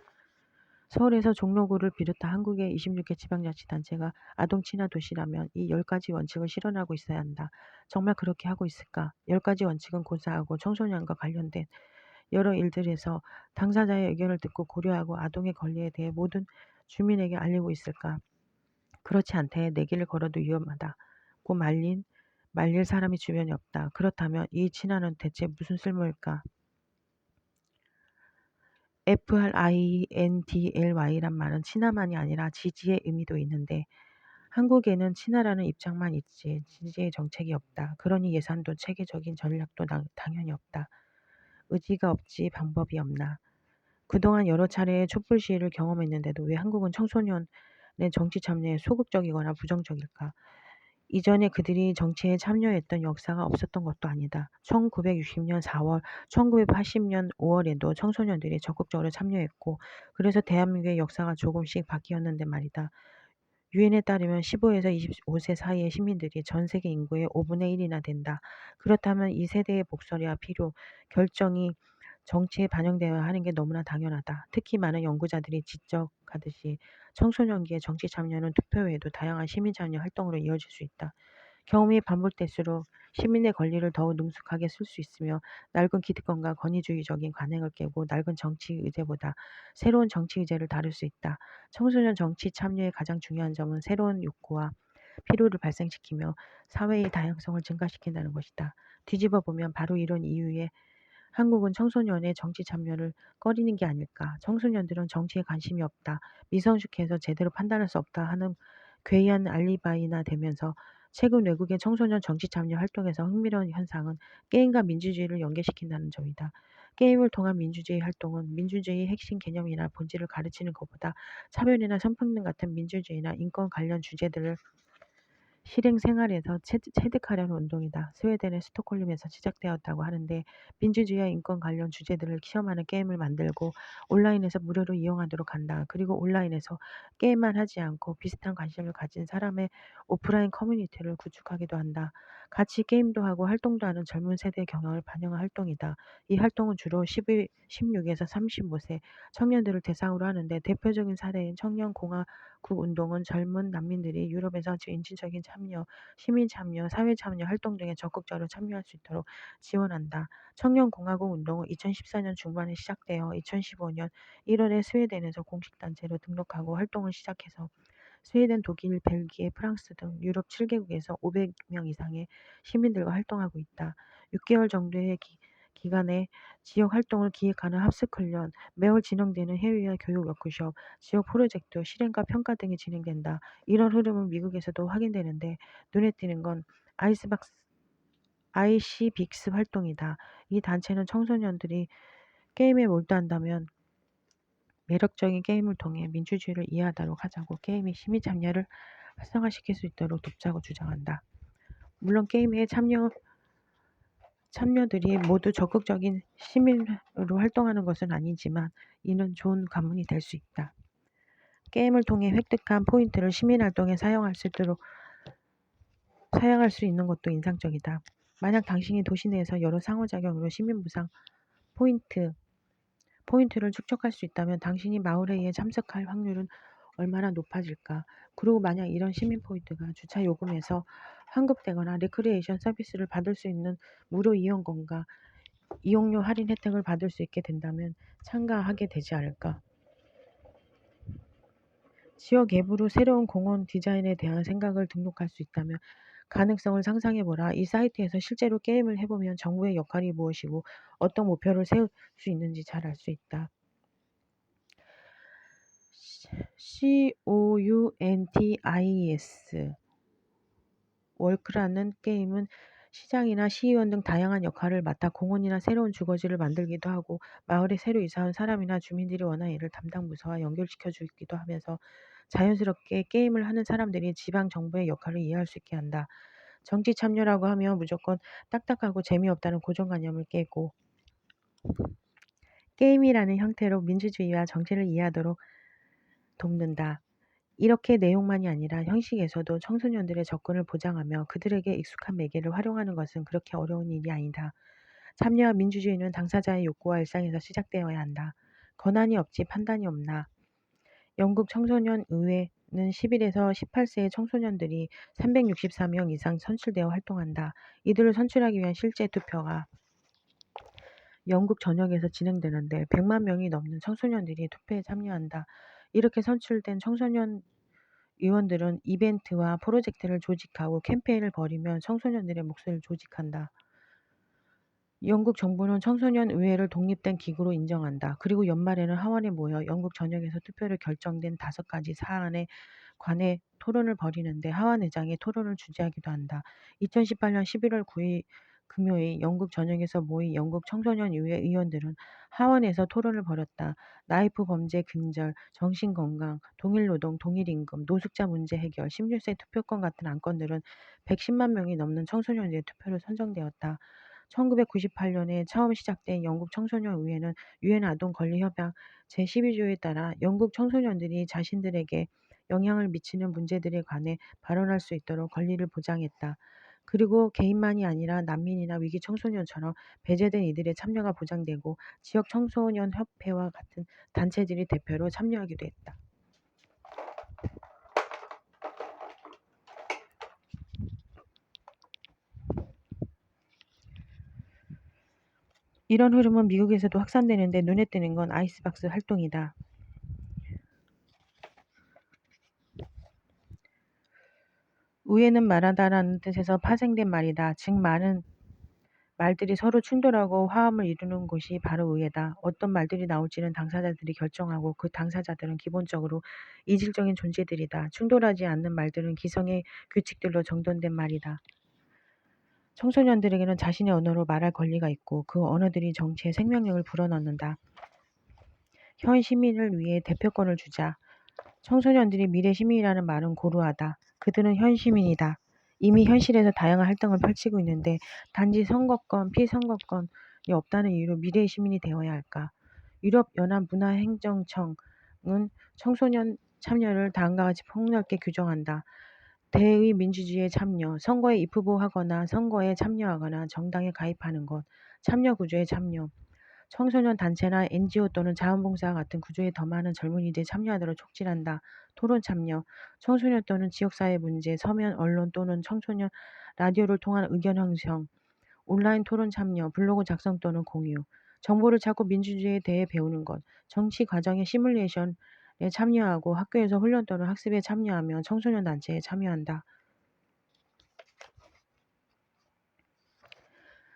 서울에서 종로구를 비롯한 한국의 26개 지방자치단체가 아동 친화 도시라면 이 10가지 원칙을 실현하고 있어야 한다. 정말 그렇게 하고 있을까? 10가지 원칙은 고사하고 청소년과 관련된 여러 일들에서 당사자의 의견을 듣고 고려하고 아동의 권리에 대해 모든 주민에게 알리고 있을까? 그렇지 않대 내 길을 걸어도 위험하다. 고 말릴 사람이 주변에 없다. 그렇다면 이 친화는 대체 무슨 쓸모일까? FRINDLY란 말은 친화만이 아니라 지지의 의미도 있는데 한국에는 친화라는 입장만 있지 지지의 정책이 없다. 그러니 예산도 체계적인 전략도 당연히 없다. 의지가 없지 방법이 없나. 그동안 여러 차례의 촛불 시위를 경험했는데도 왜 한국은 청소년의 정치 참여에 소극적이거나 부정적일까? 이전에 그들이 정치에 참여했던 역사가 없었던 것도 아니다. 1960년 4월, 1980년 5월에도 청소년들이 적극적으로 참여했고 그래서 대한민국의 역사가 조금씩 바뀌었는데 말이다. 유엔에 따르면 15에서 25세 사이의 시민들이 전 세계 인구의 5분의 1이나 된다. 그렇다면 이 세대의 목소리와 필요, 결정이 정치에 반영되어야 하는 게 너무나 당연하다. 특히 많은 연구자들이 지적하듯이 청소년기의 정치 참여는 투표 외에도 다양한 시민 참여 활동으로 이어질 수 있다. 경험이 반복될수록 시민의 권리를 더욱 능숙하게 쓸 수 있으며 낡은 기득권과 권위주의적인 관행을 깨고 낡은 정치 의제보다 새로운 정치 의제를 다룰 수 있다. 청소년 정치 참여의 가장 중요한 점은 새로운 욕구와 필요를 발생시키며 사회의 다양성을 증가시킨다는 것이다. 뒤집어 보면 바로 이런 이유에 한국은 청소년의 정치 참여를 꺼리는 게 아닐까. 청소년들은 정치에 관심이 없다. 미성숙해서 제대로 판단할 수 없다 하는 괴이한 알리바이나 되면서 최근 외국의 청소년 정치 참여 활동에서 흥미로운 현상은 게임과 민주주의를 연계시킨다는 점이다. 게임을 통한 민주주의 활동은 민주주의의 핵심 개념이나 본질을 가르치는 것보다 차별이나 성평등 같은 민주주의나 인권 관련 주제들을 실행 생활에서 체득하려는 운동이다. 스웨덴의 스톡홀름에서 시작되었다고 하는데 민주주의와 인권 관련 주제들을 시험하는 게임을 만들고 온라인에서 무료로 이용하도록 한다. 그리고 온라인에서 게임만 하지 않고 비슷한 관심을 가진 사람의 오프라인 커뮤니티를 구축하기도 한다. 같이 게임도 하고 활동도 하는 젊은 세대의 경향을 반영한 활동이다. 이 활동은 주로 16에서 35세 청년들을 대상으로 하는데 대표적인 사례인 청년공화국 운동은 젊은 난민들이 유럽에서 인질적인 참여, 시민 참여, 사회 참여 활동 등에 적극적으로 참여할 수 있도록 지원한다. 청년공화국 운동은 2014년 중반에 시작되어 2015년 1월에 스웨덴에서 공식 단체로 등록하고 활동을 시작해서 스웨덴, 독일, 벨기에, 프랑스 등 유럽 7개국에서 500명 이상의 시민들과 활동하고 있다. 6개월 정도의 기간에 지역 활동을 기획하는 합숙훈련, 매월 진행되는 해외와 교육 워크숍, 지역 프로젝트, 실행과 평가 등이 진행된다. 이런 흐름은 미국에서도 확인되는데 눈에 띄는 건 IC빅스 활동이다. 이 단체는 청소년들이 게임에 몰두한다면 매력적인 게임을 통해 민주주의를 이해하도록 하자고 게임의 시민 참여를 활성화시킬 수 있도록 돕자고 주장한다. 물론 게임에 참여들이 모두 적극적인 시민으로 활동하는 것은 아니지만 이는 좋은 관문이 될 수 있다. 게임을 통해 획득한 포인트를 시민활동에 사용할 수 있는 것도 인상적이다. 만약 당신이 도시 내에서 여러 상호작용으로 시민보상 포인트를 축적할 수 있다면 당신이 마을회의에 참석할 확률은 얼마나 높아질까? 그리고 만약 이런 시민 포인트가 주차 요금에서 환급되거나 레크리에이션 서비스를 받을 수 있는 무료 이용권과 이용료 할인 혜택을 받을 수 있게 된다면 참가하게 되지 않을까? 지역 앱으로 새로운 공원 디자인에 대한 생각을 등록할 수 있다면 가능성을 상상해보라. 이 사이트에서 실제로 게임을 해보면 정부의 역할이 무엇이고 어떤 목표를 세울 수 있는지 잘 알 수 있다. COUNTIS 월크라는 게임은 시장이나 시의원 등 다양한 역할을 맡아 공원이나 새로운 주거지를 만들기도 하고 마을에 새로 이사온 사람이나 주민들이 원하는 일을 담당 부서와 연결시켜 주기도 하면서 자연스럽게 게임을 하는 사람들이 지방 정부의 역할을 이해할 수 있게 한다. 정치 참여라고 하면 무조건 딱딱하고 재미없다는 고정관념을 깨고 게임이라는 형태로 민주주의와 정치를 이해하도록 돕는다. 이렇게 내용만이 아니라 형식에서도 청소년들의 접근을 보장하며 그들에게 익숙한 매개를 활용하는 것은 그렇게 어려운 일이 아니다. 참여와 민주주의는 당사자의 욕구와 일상에서 시작되어야 한다. 권한이 없지 판단이 없나. 영국 청소년 의회는 10일에서 18세의 청소년들이 364명 이상 선출되어 활동한다. 이들을 선출하기 위한 실제 투표가 영국 전역에서 진행되는데 100만 명이 넘는 청소년들이 투표에 참여한다. 이렇게 선출된 청소년 의원들은 이벤트와 프로젝트를 조직하고 캠페인을 벌이며 청소년들의 목소리를 조직한다. 영국 정부는 청소년 의회를 독립된 기구로 인정한다. 그리고 연말에는 하원에 모여 영국 전역에서 투표로 결정된 5가지 사안에 관해 토론을 벌이는데 하원 의장이 토론을 주재하기도 한다. 2018년 11월 9일 금요일 영국 전역에서 모인 영국 청소년 의회 의원들은 하원에서 토론을 벌였다. 나이프 범죄 근절, 정신건강, 동일노동, 동일임금, 노숙자 문제 해결, 16세 투표권 같은 안건들은 110만 명이 넘는 청소년들의 투표로 선정되었다. 1998년에 처음 시작된 영국 청소년 의회는 유엔 아동 권리 협약 제12조에 따라 영국 청소년들이 자신들에게 영향을 미치는 문제들에 관해 발언할 수 있도록 권리를 보장했다. 그리고 개인만이 아니라 난민이나 위기 청소년처럼 배제된 이들의 참여가 보장되고 지역 청소년 협회와 같은 단체들이 대표로 참여하기도 했다. 이런 흐름은 미국에서도 확산되는데 눈에 띄는 건 아이스박스 활동이다. 우애는 말하다라는 뜻에서 파생된 말이다. 즉 많은 말들이 서로 충돌하고 화음을 이루는 곳이 바로 의회다. 어떤 말들이 나올지는 당사자들이 결정하고 그 당사자들은 기본적으로 이질적인 존재들이다. 충돌하지 않는 말들은 기성의 규칙들로 정돈된 말이다. 청소년들에게는 자신의 언어로 말할 권리가 있고 그 언어들이 정치에 생명력을 불어넣는다. 현 시민을 위해 대표권을 주자. 청소년들이 미래 시민이라는 말은 고루하다. 그들은 현 시민이다. 이미 현실에서 다양한 활동을 펼치고 있는데 단지 선거권, 피선거권이 없다는 이유로 미래의 시민이 되어야 할까? 유럽연합문화행정청은 청소년 참여를 다음과 같이 폭넓게 규정한다. 대의 민주주의에 참여, 선거에 입후보하거나 선거에 참여하거나 정당에 가입하는 것, 참여 구조에 참여, 청소년 단체나 NGO 또는 자원봉사와 같은 구조에 더 많은 젊은이들이 참여하도록 촉진한다. 토론 참여, 청소년 또는 지역사회 문제, 서면 언론 또는 청소년 라디오를 통한 의견 형성, 온라인 토론 참여, 블로그 작성 또는 공유, 정보를 찾고 민주주의에 대해 배우는 것, 정치 과정의 시뮬레이션에 참여하고 학교에서 훈련 또는 학습에 참여하며 청소년 단체에 참여한다.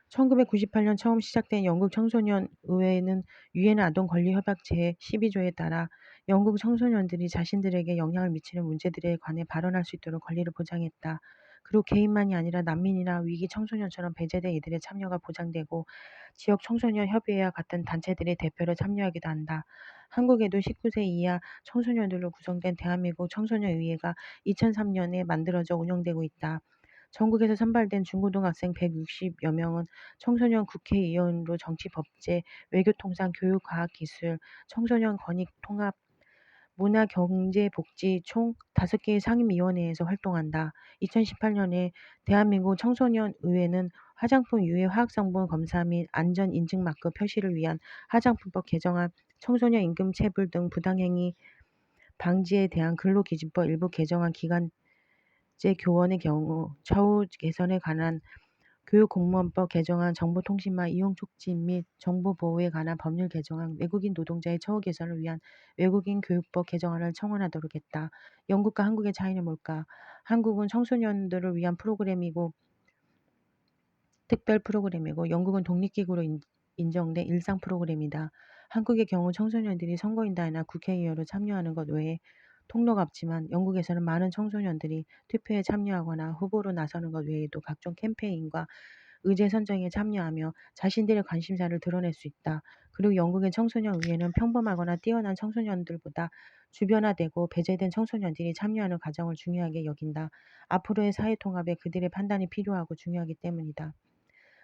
1998년 처음 시작된 영국 청소년 의회는 유엔 아동 권리 협약 제12조에 따라 영국 청소년들이 자신들에게 영향을 미치는 문제들에 관해 발언할 수 있도록 권리를 보장했다. 그리고 개인만이 아니라 난민이나 위기 청소년처럼 배제된 이들의 참여가 보장되고 지역 청소년 협의회와 같은 단체들의 대표로 참여하기도 한다. 한국에도 19세 이하 청소년들로 구성된 대한민국 청소년의회가 2003년에 만들어져 운영되고 있다. 전국에서 선발된 중고등학생 160여 명은 청소년 국회의원으로 정치, 법제, 외교, 통상, 교육, 과학, 기술, 청소년 권익, 통합, 문화, 경제, 복지 총 5개의 상임위원회에서 활동한다. 2018년에 대한민국 청소년의회는 화장품 유해 화학성분 검사 및 안전 인증 마크 표시를 위한 화장품법 개정안, 청소년 임금 체불 등 부당행위 방지에 대한 근로기준법 일부 개정안 기간제 교원의 경우 처우 개선에 관한 교육공무원법 개정안, 정보통신망 이용 촉진 및 정보보호에 관한 법률 개정안, 외국인 노동자의 처우 개선을 위한 외국인 교육법 개정안을 청원하도록 했다. 영국과 한국의 차이는 뭘까? 한국은 청소년들을 위한 특별 프로그램이고 영국은 독립기구로 인정된 일상 프로그램이다. 한국의 경우 청소년들이 선거인단이나 국회의원으로 참여하는 것 외에 통로가 없지만 영국에서는 많은 청소년들이 투표에 참여하거나 후보로 나서는 것 외에도 각종 캠페인과 의제 선정에 참여하며 자신들의 관심사를 드러낼 수 있다. 그리고 영국의 청소년 의회는 평범하거나 뛰어난 청소년들보다 주변화되고 배제된 청소년들이 참여하는 과정을 중요하게 여긴다. 앞으로의 사회 통합에 그들의 판단이 필요하고 중요하기 때문이다.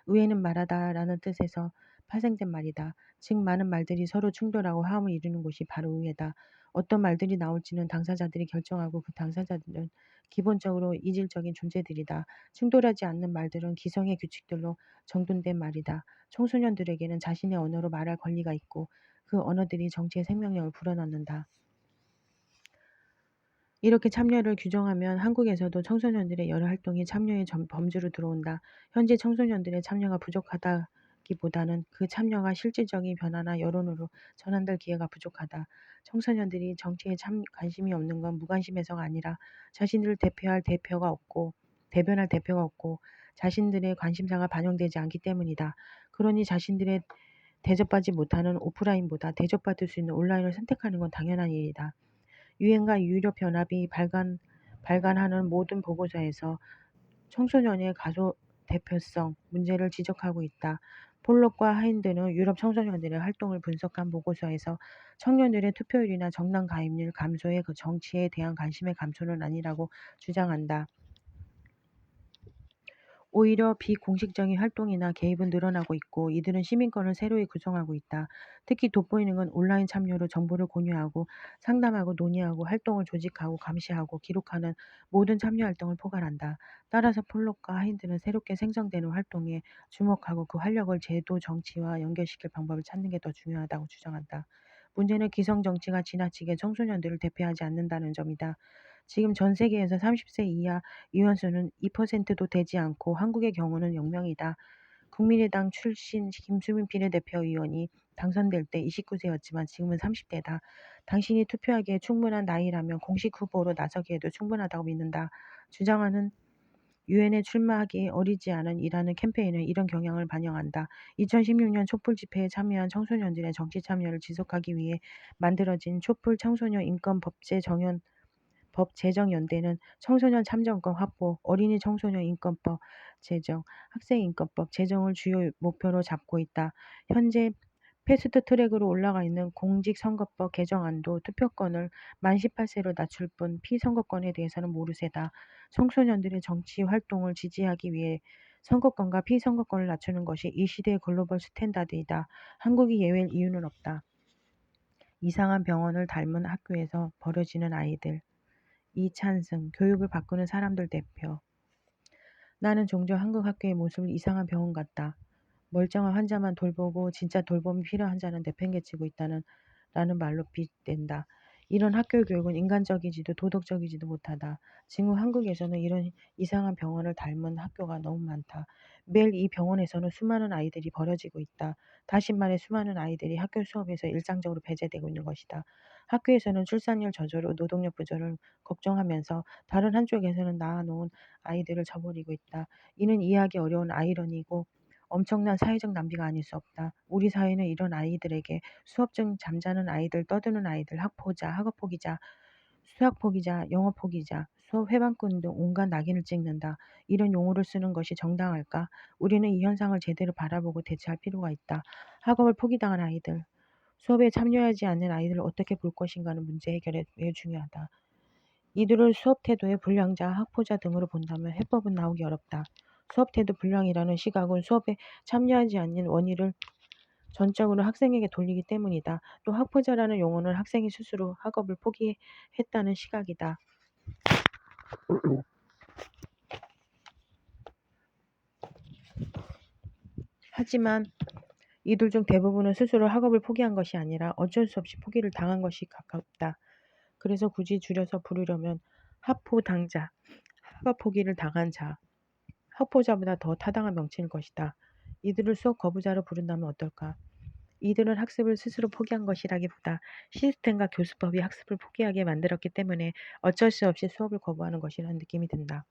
의회는 말하다라는 뜻에서 파생된 말이다. 즉 많은 말들이 서로 충돌하고 화음을 이루는 곳이 바로 의회다. 어떤 말들이 나올지는 당사자들이 결정하고 그 당사자들은 기본적으로 이질적인 존재들이다. 충돌하지 않는 말들은 기성의 규칙들로 정돈된 말이다. 청소년들에게는 자신의 언어로 말할 권리가 있고 그 언어들이 정치의 생명력을 불어넣는다. 이렇게 참여를 규정하면 한국에서도 청소년들의 여러 활동이 참여의 범주로 들어온다. 현재 청소년들의 참여가 부족하다기보다는 그 참여가 실질적인 변화나 여론으로 전환될 기회가 부족하다. 청소년들이 정치에 관심이 없는 건 무관심해서가 아니라 자신들을 대변할 대표가 없고 자신들의 관심사가 반영되지 않기 때문이다. 그러니 자신들의 대접받지 못하는 오프라인보다 대접받을 수 있는 온라인을 선택하는 건 당연한 일이다. 유엔과 유럽연합이 발간하는 모든 보고서에서 청소년의 가소 대표성 문제를 지적하고 있다. 폴록과 하인드는 유럽 청소년들의 활동을 분석한 보고서에서 청년들의 투표율이나 정당 가입률 감소의 그 정치에 대한 관심의 감소는 아니라고 주장한다. 오히려 비공식적인 활동이나 개입은 늘어나고 있고 이들은 시민권을 새로이 구성하고 있다. 특히 돋보이는 건 온라인 참여로 정보를 공유하고 상담하고 논의하고 활동을 조직하고 감시하고 기록하는 모든 참여 활동을 포괄한다. 따라서 폴록과 하인드는 새롭게 생성되는 활동에 주목하고 그 활력을 제도 정치와 연결시킬 방법을 찾는 게 더 중요하다고 주장한다. 문제는 기성 정치가 지나치게 청소년들을 대표하지 않는다는 점이다. 지금 전 세계에서 30세 이하 의원수는 2%도 되지 않고 한국의 경우는 0명이다. 국민의당 출신 김수민 비례대표 의원이 당선될 때 29세였지만 지금은 30대다. 당신이 투표하기에 충분한 나이라면 공식 후보로 나서기에도 충분하다고 믿는다. 주장하는 유엔에 출마하기 어리지 않은 이라는 캠페인은 이런 경향을 반영한다. 2016년 촛불 집회에 참여한 청소년들의 정치 참여를 지속하기 위해 만들어진 촛불 청소년 인권 법제 정연 제정연대는 청소년 참정권 확보, 어린이 청소년 인권법 제정, 학생인권법 제정을 주요 목표로 잡고 있다. 현재 패스트트랙으로 올라가 있는 공직선거법 개정안도 투표권을 만 18세로 낮출 뿐 피선거권에 대해서는 모르쇠다. 청소년들의 정치 활동을 지지하기 위해 선거권과 피선거권을 낮추는 것이 이 시대의 글로벌 스탠다드이다. 한국이 예외일 이유는 없다. 이상한 병원을 닮은 학교에서 버려지는 아이들. 이찬승, 교육을 바꾸는 사람들 대표. 나는 종종 한국 학교의 모습을 이상한 병원 같다. 멀쩡한 환자만 돌보고 진짜 돌봄이 필요한 자는 내팽개치고 있다는 라는 말로 빗댄다. 이런 학교 교육은 인간적이지도 도덕적이지도 못하다. 지금 한국에서는 이런 이상한 병원을 닮은 학교가 너무 많다. 매일 이 병원에서는 수많은 아이들이 버려지고 있다. 다시 말해 수많은 아이들이 학교 수업에서 일상적으로 배제되고 있는 것이다. 학교에서는 출산율 저조로 노동력 부조를 걱정하면서 다른 한쪽에서는 낳아놓은 아이들을 저버리고 있다. 이는 이해하기 어려운 아이러니고 엄청난 사회적 낭비가 아닐 수 없다. 우리 사회는 이런 아이들에게 수업 중 잠자는 아이들, 떠드는 아이들, 학포자, 학업 포기자, 수학 포기자, 영어 포기자, 수업 회방꾼 등 온갖 낙인을 찍는다. 이런 용어를 쓰는 것이 정당할까? 우리는 이 현상을 제대로 바라보고 대처할 필요가 있다. 학업을 포기당한 아이들, 수업에 참여하지 않는 아이들을 어떻게 볼 것인가는 문제 해결에 매우 중요하다. 이들을 수업 태도의 불량자, 학포자 등으로 본다면 해법은 나오기 어렵다. 수업 태도 불량이라는 시각은 수업에 참여하지 않는 원인을 전적으로 학생에게 돌리기 때문이다. 또 학포자라는 용어는 학생이 스스로 학업을 포기했다는 시각이다. 하지만 이들 중 대부분은 스스로 학업을 포기한 것이 아니라 어쩔 수 없이 포기를 당한 것이 가깝다. 그래서 굳이 줄여서 부르려면 학포당자, 학업 포기를 당한 자, 학포자보다 더 타당한 명칭일 것이다. 이들을 수업 거부자로 부른다면 어떨까? 이들은 학습을 스스로 포기한 것이라기보다 시스템과 교수법이 학습을 포기하게 만들었기 때문에 어쩔 수 없이 수업을 거부하는 것이라는 느낌이 든다.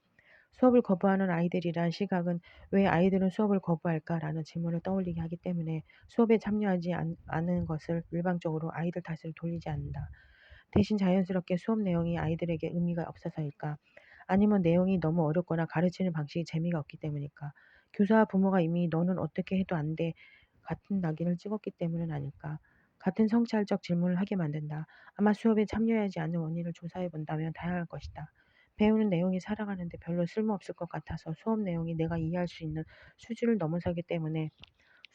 수업을 거부하는 아이들이란 시각은 왜 아이들은 수업을 거부할까라는 질문을 떠올리게 하기 때문에 수업에 참여하지 않는 것을 일방적으로 아이들 탓으로 돌리지 않는다. 대신 자연스럽게 수업 내용이 아이들에게 의미가 없어서일까? 아니면 내용이 너무 어렵거나 가르치는 방식이 재미가 없기 때문일까? 교사와 부모가 이미 너는 어떻게 해도 안 돼 같은 낙인을 찍었기 때문은 아닐까? 같은 성찰적 질문을 하게 만든다. 아마 수업에 참여하지 않는 원인을 조사해 본다면 다양할 것이다. 배우는 내용이 살아가는데 별로 쓸모없을 것 같아서 수업 내용이 내가 이해할 수 있는 수준을 넘어서기 때문에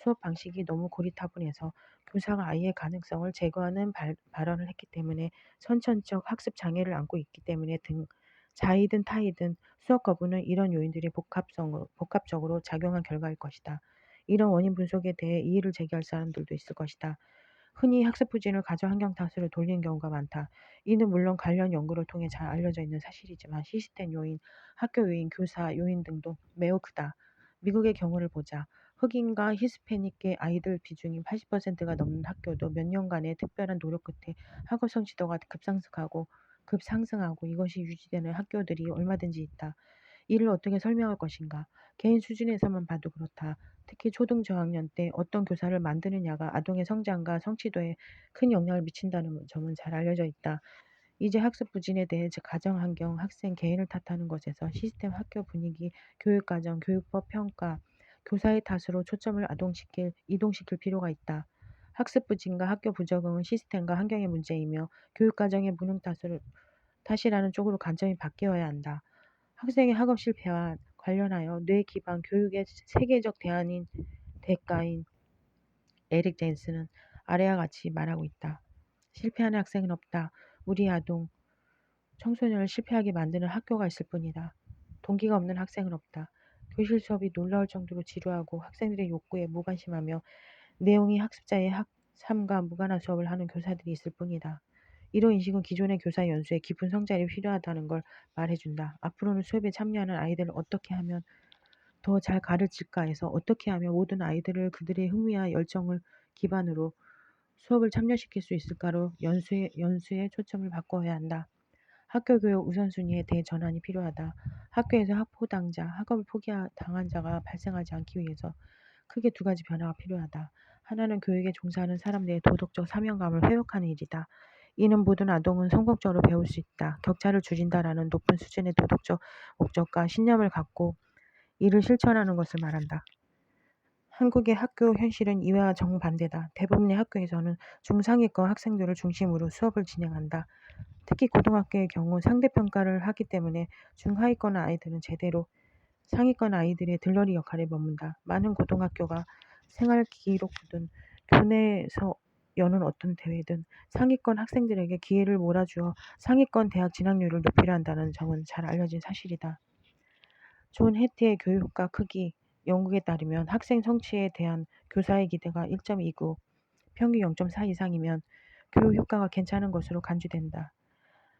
수업 방식이 너무 고리타분해서 교사가 아이의 가능성을 제거하는 발언을 했기 때문에 선천적 학습 장애를 안고 있기 때문에 등 자이든 타이든 수업 거부는 이런 요인들이 복합적으로 작용한 결과일 것이다. 이런 원인 분석에 대해 이의를 제기할 사람들도 있을 것이다. 흔히 학습 부진을 가정 환경 탓으로 돌리는 경우가 많다. 이는 물론 관련 연구를 통해 잘 알려져 있는 사실이지만 시스템 요인, 학교 요인, 교사 요인 등도 매우 크다. 미국의 경우를 보자. 흑인과 히스패닉계 아이들 비중이 80%가 넘는 학교도 몇 년간의 특별한 노력 끝에 학업 성취도가 급상승하고 이것이 유지되는 학교들이 얼마든지 있다. 이를 어떻게 설명할 것인가? 개인 수준에서만 봐도 그렇다. 특히 초등 저학년 때 어떤 교사를 만드느냐가 아동의 성장과 성취도에 큰 영향을 미친다는 점은 잘 알려져 있다. 이제 학습 부진에 대해 가정 환경, 학생 개인을 탓하는 것에서 시스템, 학교 분위기, 교육과정, 교육법 평가, 교사의 탓으로 초점을 이동시킬 필요가 있다. 학습 부진과 학교 부적응은 시스템과 환경의 문제이며 교육과정의 무능 탓이라는 쪽으로 관점이 바뀌어야 한다. 학생의 학업 실패와 관련하여 뇌 기반 교육의 세계적 대가인 에릭 젠스는 아래와 같이 말하고 있다. 실패하는 학생은 없다. 우리 아동, 청소년을 실패하게 만드는 학교가 있을 뿐이다. 동기가 없는 학생은 없다. 교실 수업이 놀라울 정도로 지루하고 학생들의 욕구에 무관심하며 내용이 학습자의 삶과 무관한 수업을 하는 교사들이 있을 뿐이다. 이런 인식은 기존의 교사 연수에 깊은 성찰이 필요하다는 걸 말해준다. 앞으로는 수업에 참여하는 아이들을 어떻게 하면 더 잘 가르칠까 해서 어떻게 하면 모든 아이들을 그들의 흥미와 열정을 기반으로 수업을 참여시킬 수 있을까로 연수의 초점을 바꿔야 한다. 학교 교육 우선순위에 대해 전환이 필요하다. 학교에서 학포당자, 학업을 포기당한 자가 발생하지 않기 위해서 크게 두 가지 변화가 필요하다. 하나는 교육에 종사하는 사람들의 도덕적 사명감을 회복하는 일이다. 이는 모든 아동은 성공적으로 배울 수 있다. 격차를 줄인다라는 높은 수준의 도덕적 목적과 신념을 갖고 이를 실천하는 것을 말한다. 한국의 학교 현실은 이와 정반대다. 대부분의 학교에서는 중상위권 학생들을 중심으로 수업을 진행한다. 특히 고등학교의 경우 상대평가를 하기 때문에 중하위권 아이들은 제대로 상위권 아이들의 들러리 역할에 머문다. 많은 고등학교가 생활기록부든 교내에서 여는 어떤 대회든 상위권 학생들에게 기회를 몰아주어 상위권 대학 진학률을 높이려 한다는 점은 잘 알려진 사실이다. 존 해티의 교육과 크기 연구에 따르면 학생 성취에 대한 교사의 기대가 1.29, 평균 0.4 이상이면 교육 효과가 괜찮은 것으로 간주된다.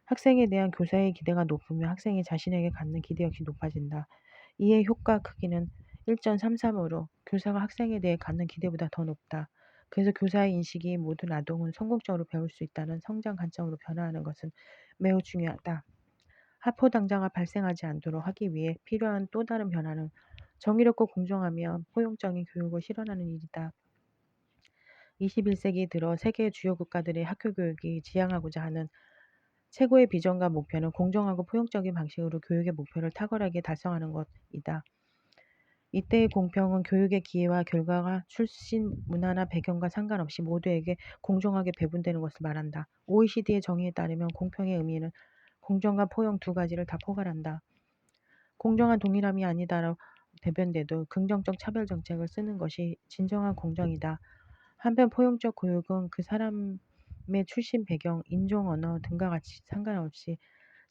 학생에 대한 교사의 기대가 높으면 학생이 자신에게 갖는 기대 역시 높아진다. 이에 효과 크기는 1.33으로 교사가 학생에 대해 갖는 기대보다 더 높다. 그래서 교사의 인식이 모든 아동은 성공적으로 배울 수 있다는 성장 관점으로 변화하는 것은 매우 중요하다. 하포당자가 발생하지 않도록 하기 위해 필요한 또 다른 변화는 정의롭고 공정하며 포용적인 교육을 실현하는 일이다. 21세기 들어 세계 주요 국가들의 학교 교육이 지향하고자 하는 최고의 비전과 목표는 공정하고 포용적인 방식으로 교육의 목표를 탁월하게 달성하는 것이다. 이때의 공평은 교육의 기회와 결과가 출신 문화나 배경과 상관없이 모두에게 공정하게 배분되는 것을 말한다. OECD의 정의에 따르면 공평의 의미는 공정과 포용 두 가지를 다 포괄한다. 공정한 동일함이 아니다라고 대변돼도 긍정적 차별 정책을 쓰는 것이 진정한 공정이다. 한편 포용적 교육은 그 사람의 출신 배경, 인종, 언어 등과 같이 상관없이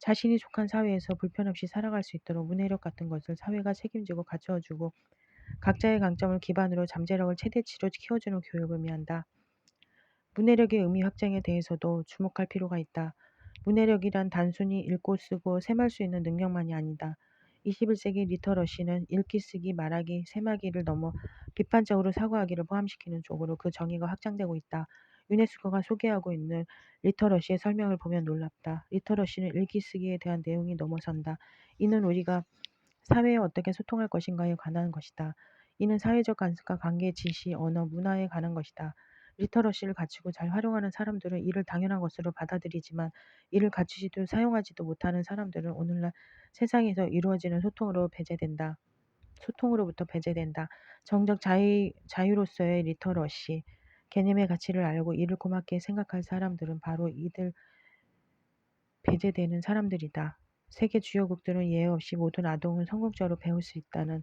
자신이 속한 사회에서 불편 없이 살아갈 수 있도록 문해력 같은 것을 사회가 책임지고 갖추어주고 각자의 강점을 기반으로 잠재력을 최대치로 키워주는 교육을 의미한다. 문해력의 의미 확장에 대해서도 주목할 필요가 있다. 문해력이란 단순히 읽고 쓰고 셈할 수 있는 능력만이 아니다. 21세기 리터러시는 읽기, 쓰기, 말하기, 셈하기를 넘어 비판적으로 사고하기를 포함시키는 쪽으로 그 정의가 확장되고 있다. 유네스코가 소개하고 있는 리터러시의 설명을 보면 놀랍다. 리터러시는 읽기, 쓰기에 대한 내용이 넘어선다. 이는 우리가 사회에 어떻게 소통할 것인가에 관한 것이다. 이는 사회적 관습과 관계, 지시, 언어, 문화에 관한 것이다. 리터러시를 갖추고 잘 활용하는 사람들은 이를 당연한 것으로 받아들이지만 이를 갖추지도 사용하지도 못하는 사람들은 오늘날 세상에서 이루어지는 소통으로부터 배제된다. 정적 자유로서의 리터러시, 개념의 가치를 알고 이를 고맙게 생각할 사람들은 바로 이들 배제되는 사람들이다. 세계 주요국들은 예외 없이 모든 아동은 성공적으로 배울 수 있다는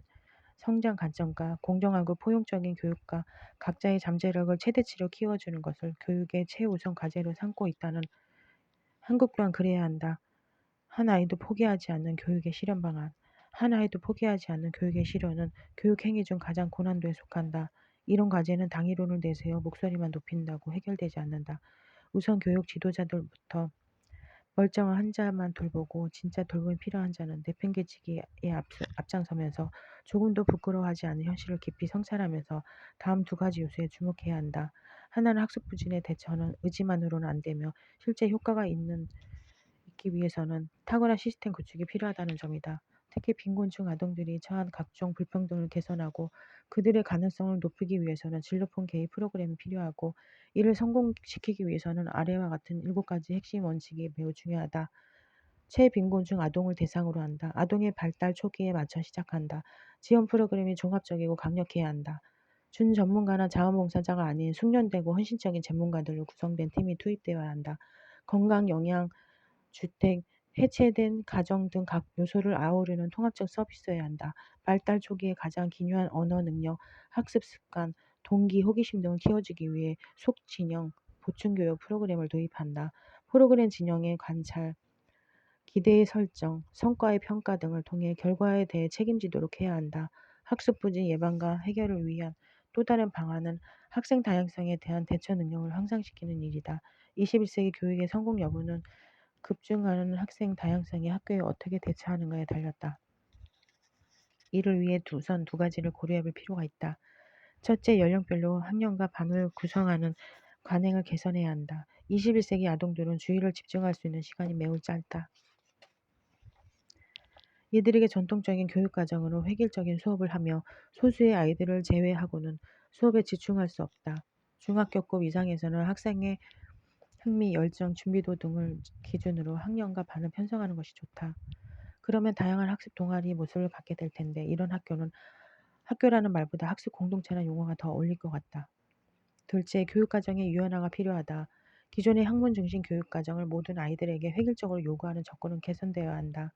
성장 관점과 공정하고 포용적인 교육과 각자의 잠재력을 최대치로 키워주는 것을 교육의 최우선 과제로 삼고 있다는 한국 또한 그래야 한다. 한 아이도 포기하지 않는 교육의 실현 방안. 한 아이도 포기하지 않는 교육의 실현은 교육 행위 중 가장 고난도에 속한다. 이런 과제는 당이론을 내세워 목소리만 높인다고 해결되지 않는다. 우선 교육 지도자들부터 멀쩡한 한 자만 돌보고 진짜 돌봄이 필요한 자는 내팽개치기에 앞장서면서 조금도 부끄러워하지 않는 현실을 깊이 성찰하면서 다음 두 가지 요소에 주목해야 한다. 하나는 학습 부진의 대처는 의지만으로는 안 되며 실제 효과가 있기 위해서는 탁월한 시스템 구축이 필요하다는 점이다. 특히 빈곤층 아동들이 처한 각종 불평등을 개선하고 그들의 가능성을 높이기 위해서는 진로폰 개입 프로그램이 필요하고 이를 성공시키기 위해서는 아래와 같은 7가지 핵심 원칙이 매우 중요하다. 최빈곤층 아동을 대상으로 한다. 아동의 발달 초기에 맞춰 시작한다. 지원 프로그램이 종합적이고 강력해야 한다. 준 전문가나 자원봉사자가 아닌 숙련되고 헌신적인 전문가들로 구성된 팀이 투입되어야 한다. 건강, 영양, 주택, 해체된 가정 등 각 요소를 아우르는 통합적 서비스여야 한다. 발달 초기에 가장 기묘한 언어 능력, 학습 습관, 동기, 호기심 등을 키워주기 위해 속진형 보충교육 프로그램을 도입한다. 프로그램 진영의 관찰, 기대의 설정, 성과의 평가 등을 통해 결과에 대해 책임지도록 해야 한다. 학습 부진 예방과 해결을 위한 또 다른 방안은 학생 다양성에 대한 대처 능력을 향상시키는 일이다. 21세기 교육의 성공 여부는 급증하는 학생 다양성이 학교에 어떻게 대처하는가에 달렸다. 이를 위해 우선 두 가지를 고려해 볼 필요가 있다. 첫째, 연령별로 학년과 반을 구성하는 관행을 개선해야 한다. 21세기 아동들은 주의를 집중할 수 있는 시간이 매우 짧다. 이들에게 전통적인 교육과정으로 획일적인 수업을 하며 소수의 아이들을 제외하고는 수업에 집중할 수 없다. 중학교급 이상에서는 흥미, 열정, 준비도 등을 기준으로 학년과 반을 편성하는 것이 좋다. 그러면 다양한 학습 동아리 모습을 갖게 될 텐데 이런 학교는 학교라는 말보다 학습 공동체라는 용어가 더 어울릴 것 같다. 둘째, 교육과정의 유연화가 필요하다. 기존의 학문 중심 교육과정을 모든 아이들에게 획일적으로 요구하는 접근은 개선되어야 한다.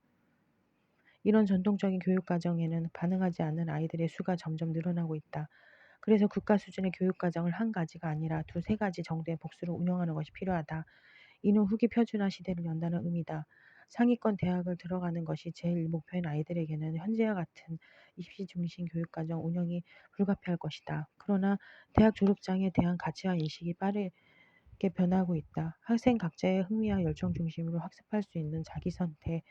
이런 전통적인 교육과정에는 반응하지 않는 아이들의 수가 점점 늘어나고 있다. 그래서 국가 수준의 교육과정을 한 가지가 아니라 두세 가지 정도의 복수로 운영하는 것이 필요하다. 이는 후기 표준화 시대를 연다는 의미다. 상위권 대학을 들어가는 것이 제일 목표인 아이들에게는 현재와 같은 입시 중심 교육과정 운영이 불가피할 것이다. 그러나 대학 졸업장에 대한 가치와 인식이 빠르게 변하고 있다. 학생 각자의 흥미와 열정 중심으로 학습할 수 있는 자기 선택,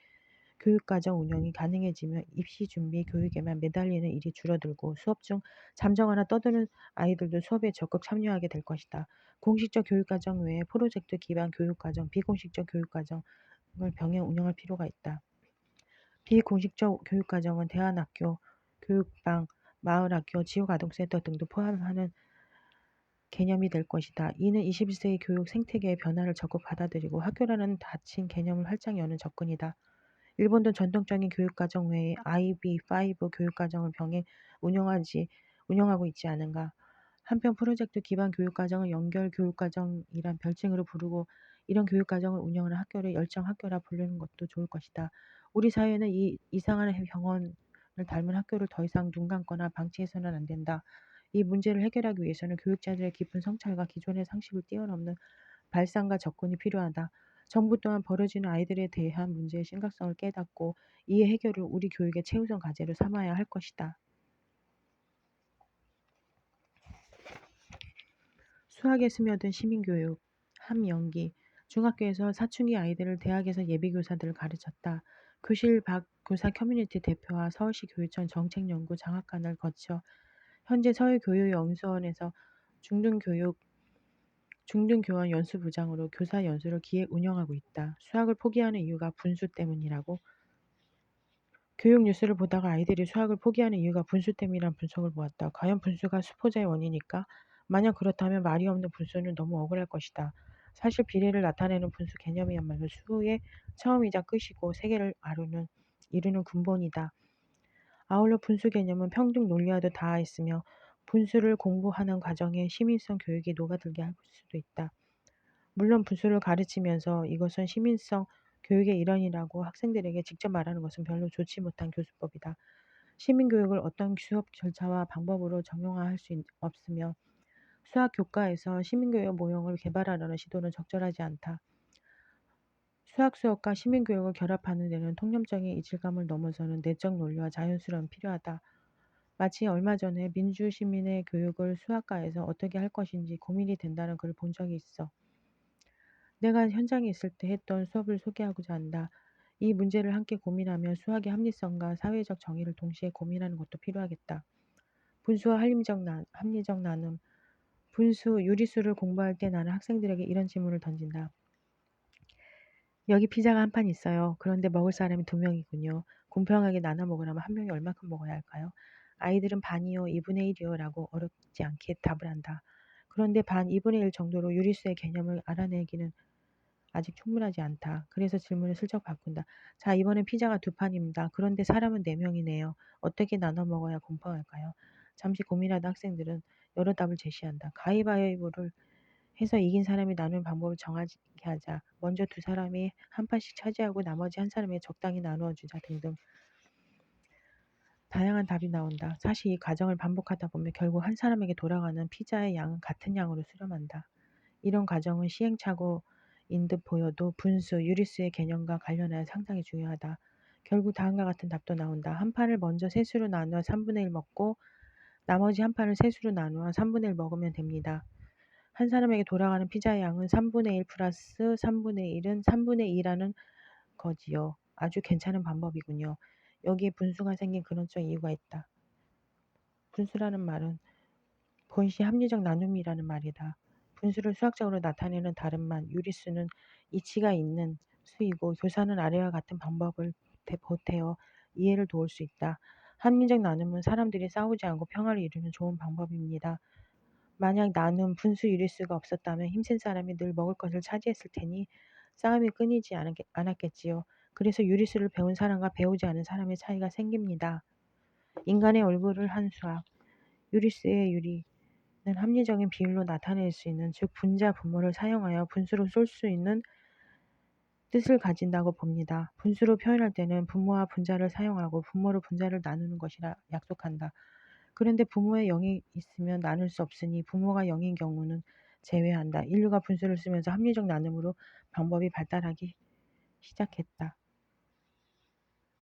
교육과정 운영이 가능해지면 입시 준비 교육에만 매달리는 일이 줄어들고 수업 중 잠정하나 떠드는 아이들도 수업에 적극 참여하게 될 것이다. 공식적 교육과정 외에 프로젝트 기반 교육과정, 비공식적 교육과정을 병행 운영할 필요가 있다. 비공식적 교육과정은 대안학교, 교육방, 마을학교, 지역아동센터 등도 포함하는 개념이 될 것이다. 이는 21세기 교육 생태계의 변화를 적극 받아들이고 학교라는 닫힌 개념을 활짝 여는 접근이다. 일본도 전통적인 교육과정 외에 IB5 교육과정을 병행 운영하고 있지 않은가. 한편 프로젝트 기반 교육과정을 연결 교육과정이란 별칭으로 부르고 이런 교육과정을 운영하는 학교를 열정학교라 부르는 것도 좋을 것이다. 우리 사회는 이 이상한 병원을 닮은 학교를 더 이상 눈 감거나 방치해서는 안 된다. 이 문제를 해결하기 위해서는 교육자들의 깊은 성찰과 기존의 상식을 뛰어넘는 발상과 접근이 필요하다. 정부 또한 벌어지는 아이들에 대한 문제의 심각성을 깨닫고 이의 해결을 우리 교육의 최우선 과제로 삼아야 할 것이다. 수학에 스며든 시민교육. 함영기. 중학교에서 사춘기 아이들을 대학에서 예비교사들을 가르쳤다. 교실 밖 교사 커뮤니티 대표와 서울시 교육청 정책연구 장학관을 거쳐 현재 서울교육연수원에서 중등교원 연수부장으로 교사 연수를 기획 운영하고 있다. 수학을 포기하는 이유가 분수 때문이라고. 교육 뉴스를 보다가 아이들이 수학을 포기하는 이유가 분수 때문이란 분석을 보았다. 과연 분수가 수포자의 원인일까? 만약 그렇다면 말이 없는 분수는 너무 억울할 것이다. 사실 비례를 나타내는 분수 개념이야말로 수의 처음이자 끝이고 세계를 이루는 근본이다. 아울러 분수 개념은 평등 논리와도 닿아있으며 분수를 공부하는 과정에 시민성 교육이 녹아들게 할 수도 있다. 물론 분수를 가르치면서 이것은 시민성 교육의 일환이라고 학생들에게 직접 말하는 것은 별로 좋지 못한 교수법이다. 시민교육을 어떤 수업 절차와 방법으로 정형화할 수 없으며 수학 교과에서 시민교육 모형을 개발하려는 시도는 적절하지 않다. 수학 수업과 시민교육을 결합하는 데는 통념적인 이질감을 넘어서는 내적 논리와 자연스러움이 필요하다. 마치 얼마 전에 민주시민의 교육을 수학과에서 어떻게 할 것인지 고민이 된다는 글을 본 적이 있어. 내가 현장에 있을 때 했던 수업을 소개하고자 한다. 이 문제를 함께 고민하며 수학의 합리성과 사회적 정의를 동시에 고민하는 것도 필요하겠다. 분수와 합리적 나눔. 분수, 유리수를 공부할 때 나는 학생들에게 이런 질문을 던진다. 여기 피자가 한 판 있어요. 그런데 먹을 사람이 2명이군요. 공평하게 나눠 먹으려면 한 명이 얼마큼 먹어야 할까요? 아이들은 반이요, 2분의 1이요 라고 어렵지 않게 답을 한다. 그런데 반, 2분의 1 정도로 유리수의 개념을 알아내기는 아직 충분하지 않다. 그래서 질문을 슬쩍 바꾼다. 자, 이번엔 피자가 2판입니다. 그런데 사람은 4명이네요. 어떻게 나눠 먹어야 공평할까요? 잠시 고민하던 학생들은 여러 답을 제시한다. 가위바위보를 해서 이긴 사람이 나누는 방법을 정하게 하자. 먼저 2사람이 한 판씩 차지하고 나머지 한 사람에게 적당히 나누어 주자 등등. 다양한 답이 나온다. 사실 이 과정을 반복하다 보면 결국 한 사람에게 돌아가는 피자의 양은 같은 양으로 수렴한다. 이런 과정은 시행착오인 듯 보여도 분수, 유리수의 개념과 관련하여 상당히 중요하다. 결국 다음과 같은 답도 나온다. 한 판을 먼저 셋으로 나누어 3분의 1 먹고 나머지 한 판을 셋으로 나누어 3분의 1 먹으면 됩니다. 한 사람에게 돌아가는 피자의 양은 3분의 1 플러스 3분의 1은 3분의 2라는 거지요. 아주 괜찮은 방법이군요. 여기에 분수가 생긴 근원적 이유가 있다. 분수라는 말은 본시 합리적 나눔이라는 말이다. 분수를 수학적으로 나타내는 다름만 유리수는 이치가 있는 수이고 교사는 아래와 같은 방법을 보태어 이해를 도울 수 있다. 합리적 나눔은 사람들이 싸우지 않고 평화를 이루는 좋은 방법입니다. 만약 나눔, 분수 유리수가 없었다면 힘센 사람이 늘 먹을 것을 차지했을 테니 싸움이 끊이지 않았겠지요. 그래서 유리수를 배운 사람과 배우지 않은 사람의 차이가 생깁니다. 인간의 얼굴을 한 수학, 유리수의 유리는 합리적인 비율로 나타낼 수 있는, 즉 분자 분모를 사용하여 분수로 쏠 수 있는 뜻을 가진다고 봅니다. 분수로 표현할 때는 분모와 분자를 사용하고 분모로 분자를 나누는 것이라 약속한다. 그런데 분모에 0이 있으면 나눌 수 없으니 분모가 0인 경우는 제외한다. 인류가 분수를 쓰면서 합리적 나눔으로 방법이 발달하기 시작했다.